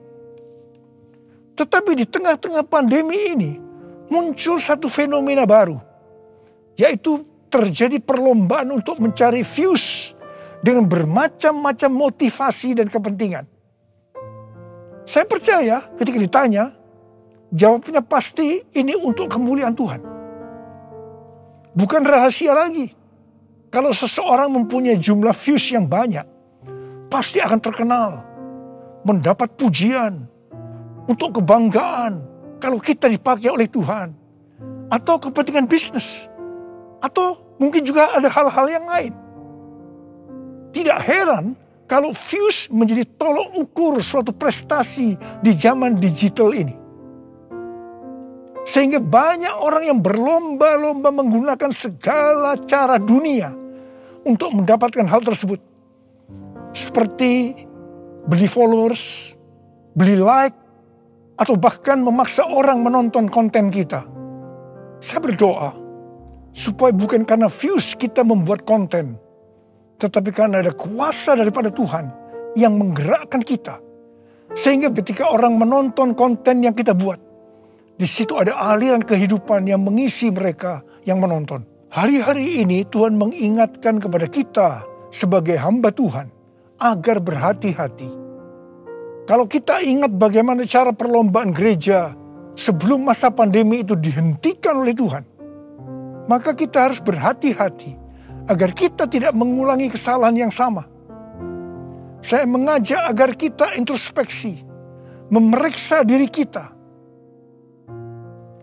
Tetapi di tengah-tengah pandemi ini muncul satu fenomena baru, yaitu terjadi perlombaan untuk mencari views dengan bermacam-macam motivasi dan kepentingan. Saya percaya ketika ditanya, jawabnya pasti ini untuk kemuliaan Tuhan. Bukan rahasia lagi. Kalau seseorang mempunyai jumlah views yang banyak, pasti akan terkenal, mendapat pujian, untuk kebanggaan, kalau kita dipakai oleh Tuhan, atau kepentingan bisnis, atau mungkin juga ada hal-hal yang lain. Tidak heran kalau views menjadi tolok ukur suatu prestasi di zaman digital ini. Sehingga banyak orang yang berlomba-lomba menggunakan segala cara dunia untuk mendapatkan hal tersebut. Seperti beli followers, beli like, atau bahkan memaksa orang menonton konten kita. Saya berdoa supaya bukan karena views kita membuat konten, tetapi karena ada kuasa daripada Tuhan yang menggerakkan kita. Sehingga ketika orang menonton konten yang kita buat, di situ ada aliran kehidupan yang mengisi mereka yang menonton. Hari-hari ini Tuhan mengingatkan kepada kita sebagai hamba Tuhan agar berhati-hati. Kalau kita ingat bagaimana cara perlombaan gereja sebelum masa pandemi itu dihentikan oleh Tuhan, maka kita harus berhati-hati agar kita tidak mengulangi kesalahan yang sama. Saya mengajak agar kita introspeksi, memeriksa diri kita.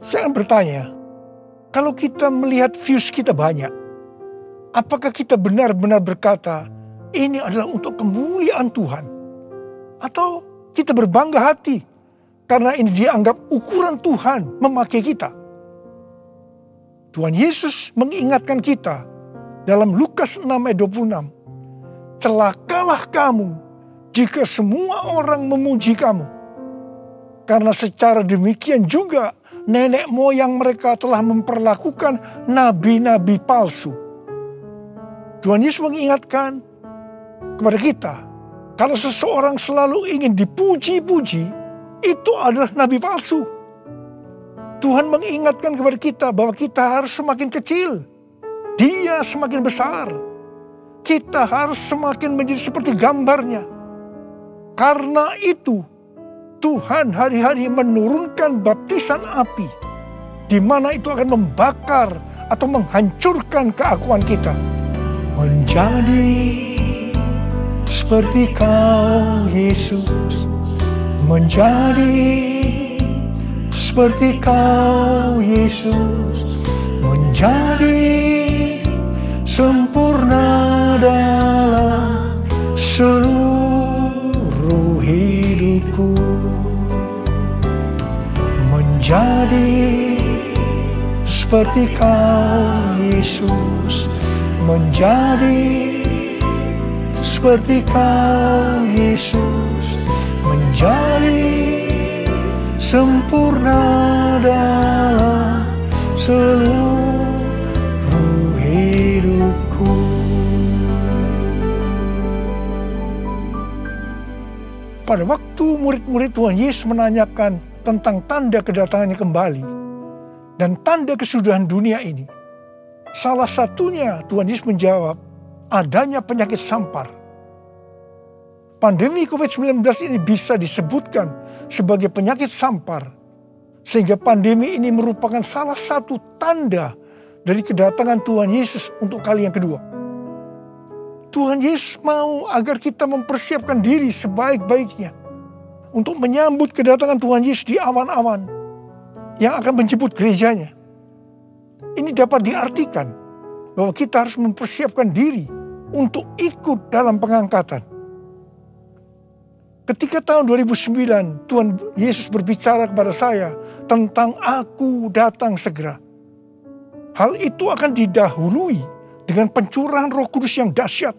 Saya akan bertanya, kalau kita melihat views kita banyak, apakah kita benar-benar berkata, ini adalah untuk kemuliaan Tuhan? Atau kita berbangga hati, karena ini dianggap ukuran Tuhan memakai kita? Tuhan Yesus mengingatkan kita dalam Lukas 6 ayat 26. Celakalah kamu jika semua orang memuji kamu. Karena secara demikian juga nenek moyang mereka telah memperlakukan nabi-nabi palsu. Tuhan Yesus mengingatkan kepada kita, kalau seseorang selalu ingin dipuji-puji, itu adalah nabi palsu. Tuhan mengingatkan kepada kita bahwa kita harus semakin kecil, Dia semakin besar. Kita harus semakin menjadi seperti gambarnya. Karena itu, Tuhan hari-hari menurunkan baptisan api, di mana itu akan membakar atau menghancurkan keakuan kita. Menjadi seperti Kau, Yesus. Menjadi seperti Kau, Yesus. Menjadi sempurna dalam seluruh hidupku. Menjadi seperti Kau, Yesus. Menjadi seperti Kau, Yesus. Menjadi sempurna dalam seluruh hidupku. Pada waktu murid-murid Tuhan Yesus menanyakan tentang tanda kedatangannya kembali dan tanda kesudahan dunia ini, salah satunya Tuhan Yesus menjawab, adanya penyakit sampar. Pandemi COVID-19 ini bisa disebutkan sebagai penyakit sampar, sehingga pandemi ini merupakan salah satu tanda dari kedatangan Tuhan Yesus untuk kali yang kedua. Tuhan Yesus mau agar kita mempersiapkan diri sebaik-baiknya untuk menyambut kedatangan Tuhan Yesus di awan-awan yang akan menjemput gerejanya. Ini dapat diartikan bahwa kita harus mempersiapkan diri untuk ikut dalam pengangkatan. Ketika tahun 2009 Tuhan Yesus berbicara kepada saya tentang aku datang segera. Hal itu akan didahului dengan pencurahan Roh Kudus yang dahsyat.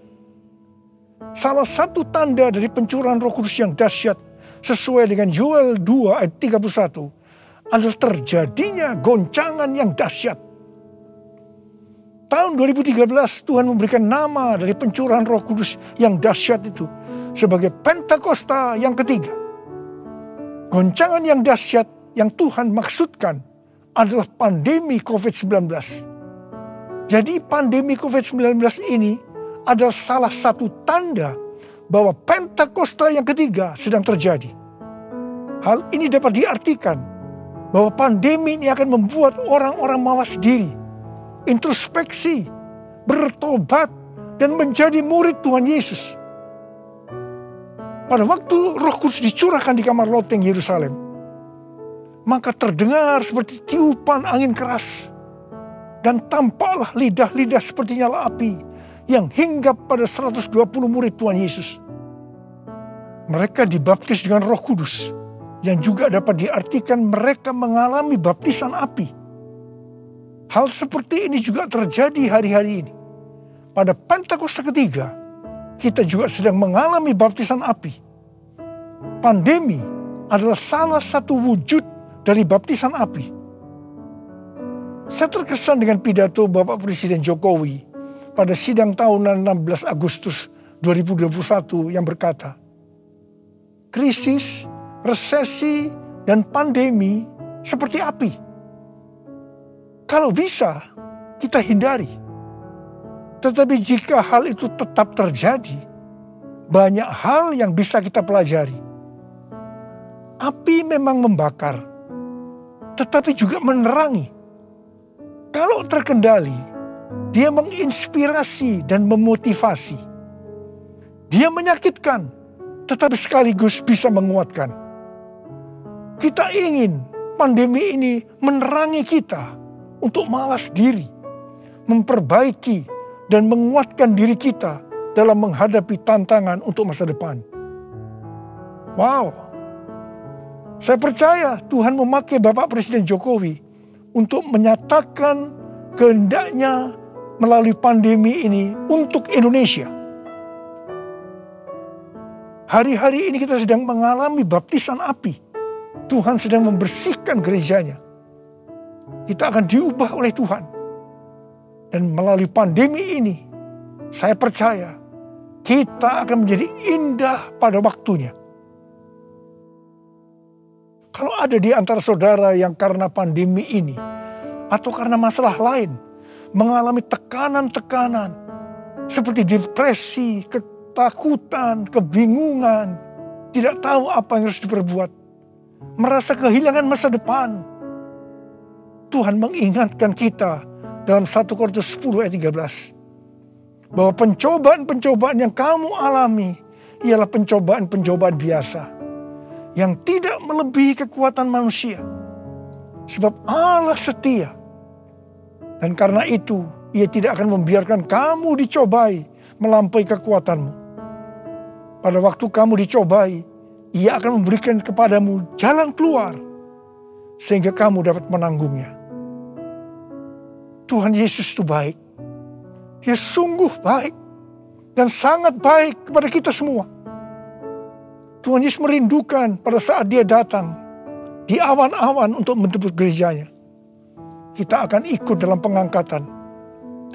Salah satu tanda dari pencurahan Roh Kudus yang dahsyat sesuai dengan Yoel 2 ayat 31 adalah terjadinya goncangan yang dahsyat. Tahun 2013 Tuhan memberikan nama dari pencurahan Roh Kudus yang dahsyat itu sebagai Pentakosta yang ketiga. Goncangan yang dahsyat yang Tuhan maksudkan adalah pandemi COVID-19. Jadi pandemi COVID-19 ini adalah salah satu tanda bahwa Pentakosta yang ketiga sedang terjadi. Hal ini dapat diartikan bahwa pandemi ini akan membuat orang-orang mawas diri, introspeksi, bertobat, dan menjadi murid Tuhan Yesus. Pada waktu Roh Kudus dicurahkan di kamar loteng Yerusalem, maka terdengar seperti tiupan angin keras, dan tampaklah lidah-lidah seperti nyala api yang hinggap pada 120 murid Tuhan Yesus. Mereka dibaptis dengan Roh Kudus, yang juga dapat diartikan mereka mengalami baptisan api. Hal seperti ini juga terjadi hari-hari ini. Pada Pentakosta ketiga, kita juga sedang mengalami baptisan api. Pandemi adalah salah satu wujud dari baptisan api. Saya terkesan dengan pidato Bapak Presiden Jokowi pada sidang tahunan 16 Agustus 2021 yang berkata, krisis, resesi, dan pandemi seperti api. Kalau bisa, kita hindari. Tetapi jika hal itu tetap terjadi, banyak hal yang bisa kita pelajari. Api memang membakar, tetapi juga menerangi. Kalau terkendali, dia menginspirasi dan memotivasi. Dia menyakitkan, tetapi sekaligus bisa menguatkan. Kita ingin pandemi ini menerangi kita untuk malas diri, memperbaiki, dan menguatkan diri kita dalam menghadapi tantangan untuk masa depan. Wow, saya percaya Tuhan memakai Bapak Presiden Jokowi untuk menyatakan kehendaknya melalui pandemi ini untuk Indonesia. Hari-hari ini kita sedang mengalami baptisan api. Tuhan sedang membersihkan gerejanya. Kita akan diubah oleh Tuhan. Dan melalui pandemi ini, saya percaya kita akan menjadi indah pada waktunya. Kalau ada di antara saudara yang karena pandemi ini atau karena masalah lain mengalami tekanan-tekanan seperti depresi, ketakutan, kebingungan, tidak tahu apa yang harus diperbuat, merasa kehilangan masa depan, Tuhan mengingatkan kita dalam 1 Korintus 10 ayat 13 bahwa pencobaan-pencobaan yang kamu alami ialah pencobaan-pencobaan biasa yang tidak melebihi kekuatan manusia. Sebab Allah setia. Dan karena itu, Ia tidak akan membiarkan kamu dicobai melampaui kekuatanmu. Pada waktu kamu dicobai, Ia akan memberikan kepadamu jalan keluar, sehingga kamu dapat menanggungnya. Tuhan Yesus itu baik. Dia sungguh baik. Dan sangat baik kepada kita semua. Tuhan Yesus merindukan pada saat Dia datang di awan-awan untuk menjemput gerejanya. Kita akan ikut dalam pengangkatan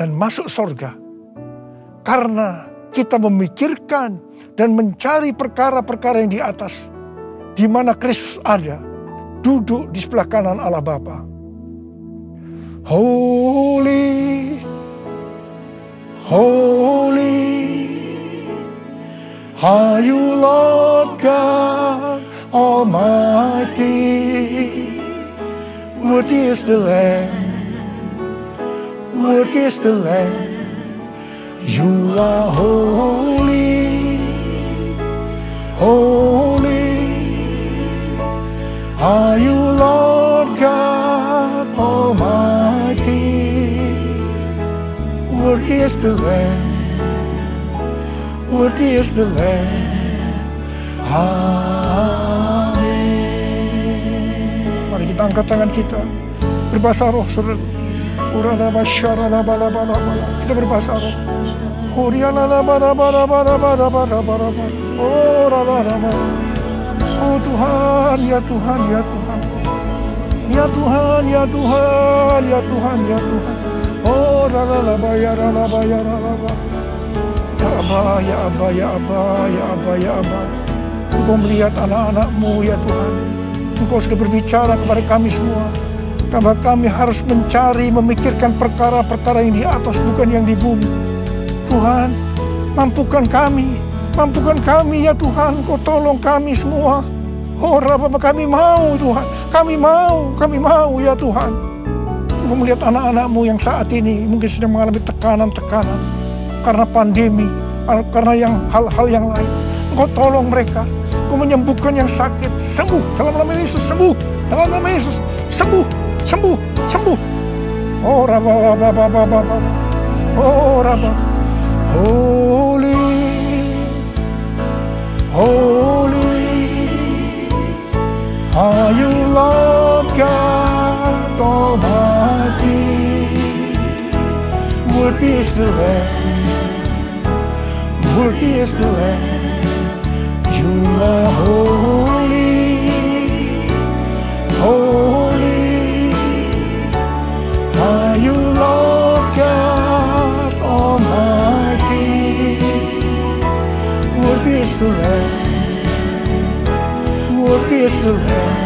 dan masuk surga. Karena kita memikirkan dan mencari perkara-perkara yang di atas, di mana Kristus ada, duduk di sebelah kanan Allah Bapa. Holy, holy, are you Lord God Almighty? Worthy is the Lamb, worthy is the Lamb. You are holy, holy, are you Lord God Almighty? Worthy is the Lamb, worthy is the Lamb. Amin. Mari kita angkat tangan kita, berbahasa roh, saudara. Kita berbahasa roh. Oh Tuhan, ya Tuhan, ya Tuhan, ya Tuhan, ya Tuhan, ya Tuhan, ya Tuhan. Oh ya Abba, ya Abba, ya Abba, ya Abba, ya Abba. Engkau melihat anak-anak-Mu ya Tuhan. Engkau sudah berbicara kepada kami semua, bahwa kami harus mencari, memikirkan perkara-perkara yang di atas, bukan yang di bumi. Tuhan, mampukan kami ya Tuhan. Engkau tolong kami semua. Oh Rabbah, kami mau Tuhan, kami mau ya Tuhan. Engkau melihat anak-anak-Mu yang saat ini mungkin sedang mengalami tekanan-tekanan karena pandemi, karena hal-hal yang lain. Engkau tolong mereka, Engkau menyembuhkan yang sakit, sembuh dalam nama Yesus, sembuh dalam nama Yesus, sembuh. Oh Rabbah, oh Rabbah, holy, holy, are you Lord God Almighty? Worthy is the Lamb, worthy is the Lamb. You are holy, holy, are you Lord God Almighty? Worthy is the Lamb, worthy is the Lamb.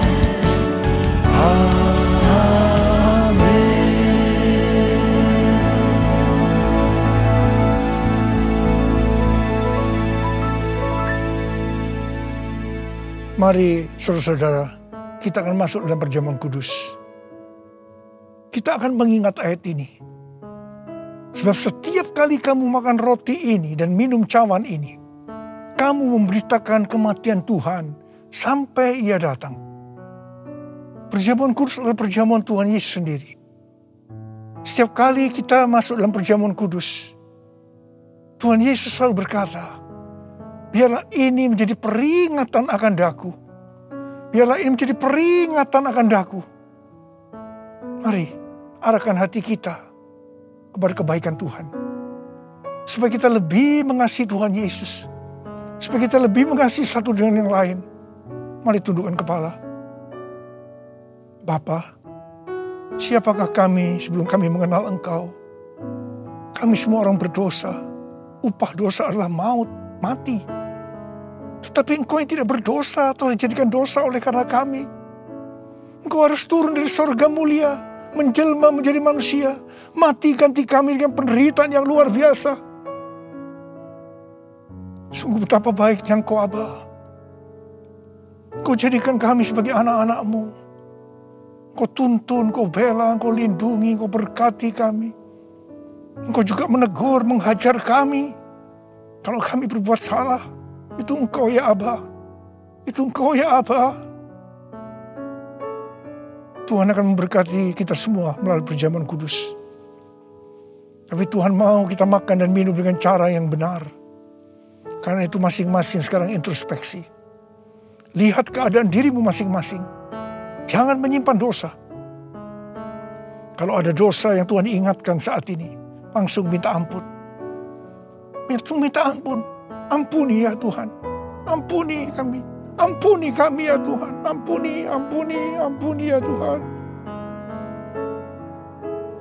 Mari saudara-saudara, kita akan masuk dalam perjamuan kudus. Kita akan mengingat ayat ini. Sebab setiap kali kamu makan roti ini dan minum cawan ini, kamu memberitakan kematian Tuhan sampai Ia datang. Perjamuan kudus adalah perjamuan Tuhan Yesus sendiri. Setiap kali kita masuk dalam perjamuan kudus, Tuhan Yesus selalu berkata, biarlah ini menjadi peringatan akan daku. Biarlah ini menjadi peringatan akan daku. Mari arahkan hati kita kepada kebaikan Tuhan. Supaya kita lebih mengasihi Tuhan Yesus. Supaya kita lebih mengasihi satu dengan yang lain. Mari tundukkan kepala. Bapa, siapakah kami sebelum kami mengenal Engkau? Kami semua orang berdosa. Upah dosa adalah maut, mati. Tetapi Engkau yang tidak berdosa telah dijadikan dosa oleh karena kami. Engkau harus turun dari sorga mulia, menjelma menjadi manusia, mati ganti kami dengan penderitaan yang luar biasa. Sungguh betapa baiknya Engkau, Aba. Engkau jadikan kami sebagai anak-anak-Mu. Engkau tuntun, Engkau bela, Engkau lindungi, Engkau berkati kami. Engkau juga menegur, menghajar kami. Kalau kami berbuat salah, itu Engkau ya Aba. Itu Engkau ya Aba. Tuhan akan memberkati kita semua melalui perjamuan kudus. Tapi Tuhan mau kita makan dan minum dengan cara yang benar. Karena itu masing-masing sekarang introspeksi. Lihat keadaan dirimu masing-masing. Jangan menyimpan dosa. Kalau ada dosa yang Tuhan ingatkan saat ini, langsung minta ampun. Langsung minta ampun. Ampuni ya Tuhan. Ampuni kami. Ampuni kami ya Tuhan. Ampuni, ampuni, ampuni ya Tuhan.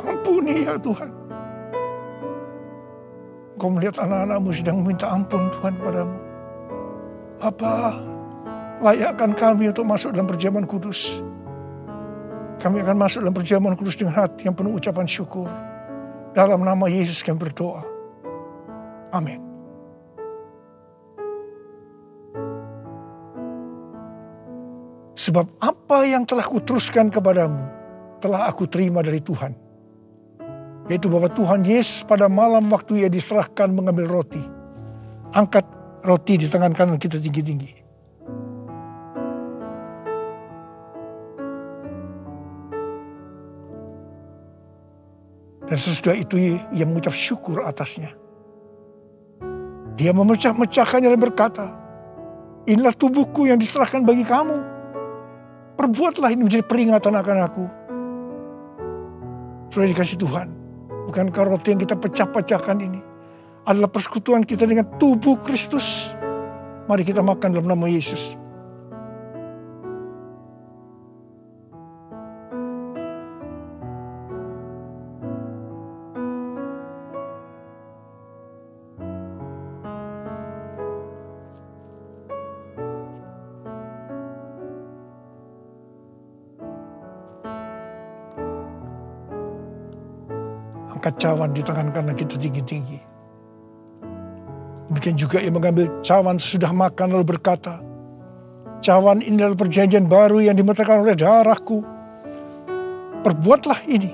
Ampuni ya Tuhan. Engkau melihat anak-anak-Mu sedang meminta ampun Tuhan padamu. Bapa, layakkan kami untuk masuk dalam perjamuan kudus. Kami akan masuk dalam perjamuan kudus dengan hati yang penuh ucapan syukur. Dalam nama Yesus kami berdoa. Amin. Sebab apa yang telah kuteruskan kepadamu, telah aku terima dari Tuhan. Yaitu bahwa Tuhan Yesus pada malam waktu Ia diserahkan mengambil roti. Angkat roti di tangan kanan kita tinggi-tinggi. Dan sesudah itu Ia mengucap syukur atasnya. Dia memecah-mecahkannya dan berkata, inilah tubuhku yang diserahkan bagi kamu. Perbuatlah ini menjadi peringatan akan aku. Sudah dikasih Tuhan. Bukankah roti yang kita pecah-pecahkan ini adalah persekutuan kita dengan tubuh Kristus. Mari kita makan dalam nama Yesus. Angkat cawan di tangan kanan kita tinggi-tinggi. Demikian juga Ia mengambil cawan sesudah makan lalu berkata, cawan ini adalah perjanjian baru yang dimeterkan oleh darahku. Perbuatlah ini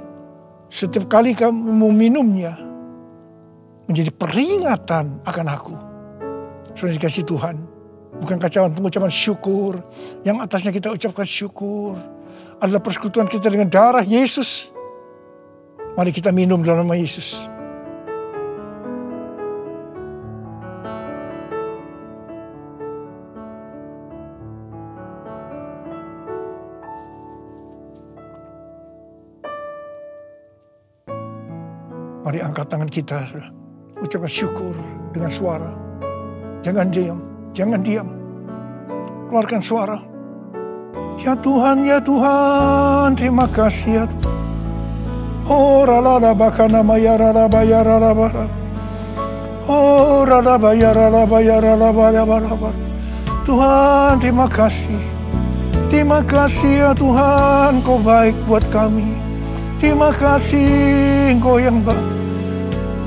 setiap kali kamu meminumnya menjadi peringatan akan aku. Sudah dikasih Tuhan. Bukankah cawan pengucapan syukur yang atasnya kita ucapkan syukur adalah persekutuan kita dengan darah Yesus. Mari kita minum dalam nama Yesus. Mari angkat tangan kita. Ucapkan syukur dengan suara. Jangan diam. Jangan diam. Keluarkan suara. Ya Tuhan, terima kasih ya Tuhan. Oh rala bakana mayara bayara bara. Oh rala bayara bara. Tuhan terima kasih. Terima kasih ya Tuhan, Kau baik buat kami. Terima kasih Engkau yang baik.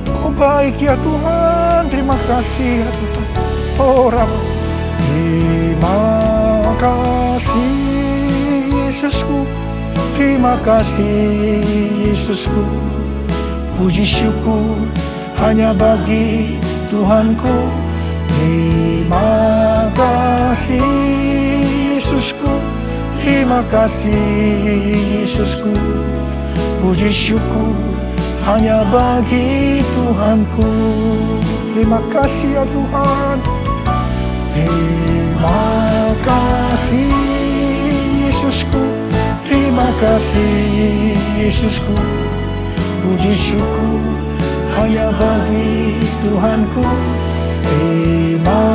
Kau baik ya Tuhan. Terima kasih ya Tuhan. Oh rala. Terima kasih Yesusku. Terima kasih Yesusku. Puji syukur hanya bagi Tuhanku. Terima kasih Yesusku. Terima kasih Yesusku. Puji syukur hanya bagi Tuhanku. Terima kasih ya Tuhan. Terima kasih Yesusku. Terima kasih Yesusku. Puji syukur hanya bagi Tuhanku. Terima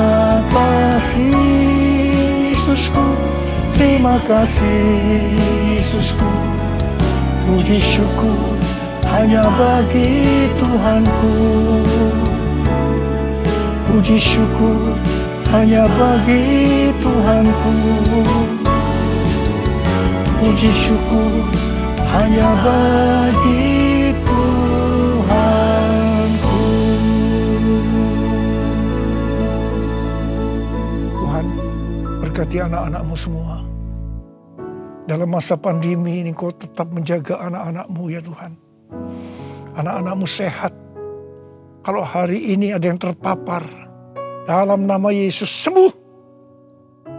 kasih Yesusku. Terima kasih Yesusku. Puji syukur hanya bagi Tuhanku. Puji syukur hanya bagi Tuhanku. puji syukur hanya bagi Tuhanku. Tuhan, berkati anak-anak-Mu semua. Dalam masa pandemi ini Kau tetap menjaga anak-anak-Mu ya Tuhan. Anak-anak-Mu sehat. Kalau hari ini ada yang terpapar, dalam nama Yesus sembuh.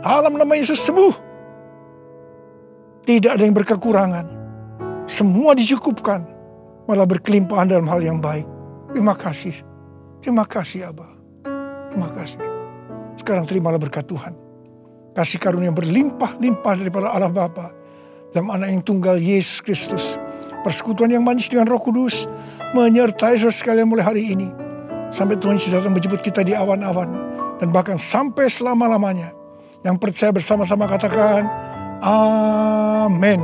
Dalam nama Yesus sembuh. Tidak ada yang berkekurangan. Semua dicukupkan. Malah berkelimpahan dalam hal yang baik. Terima kasih. Terima kasih Abah. Terima kasih. Sekarang terimalah berkat Tuhan. Kasih karunia yang berlimpah-limpah daripada Allah Bapa dalam anak yang tunggal Yesus Kristus. Persekutuan yang manis dengan Roh Kudus menyertai saudara sekalian mulai hari ini. Sampai Tuhan Yesus datang menjemput kita di awan-awan. Dan bahkan sampai selama-lamanya. Yang percaya bersama-sama katakan, Amin.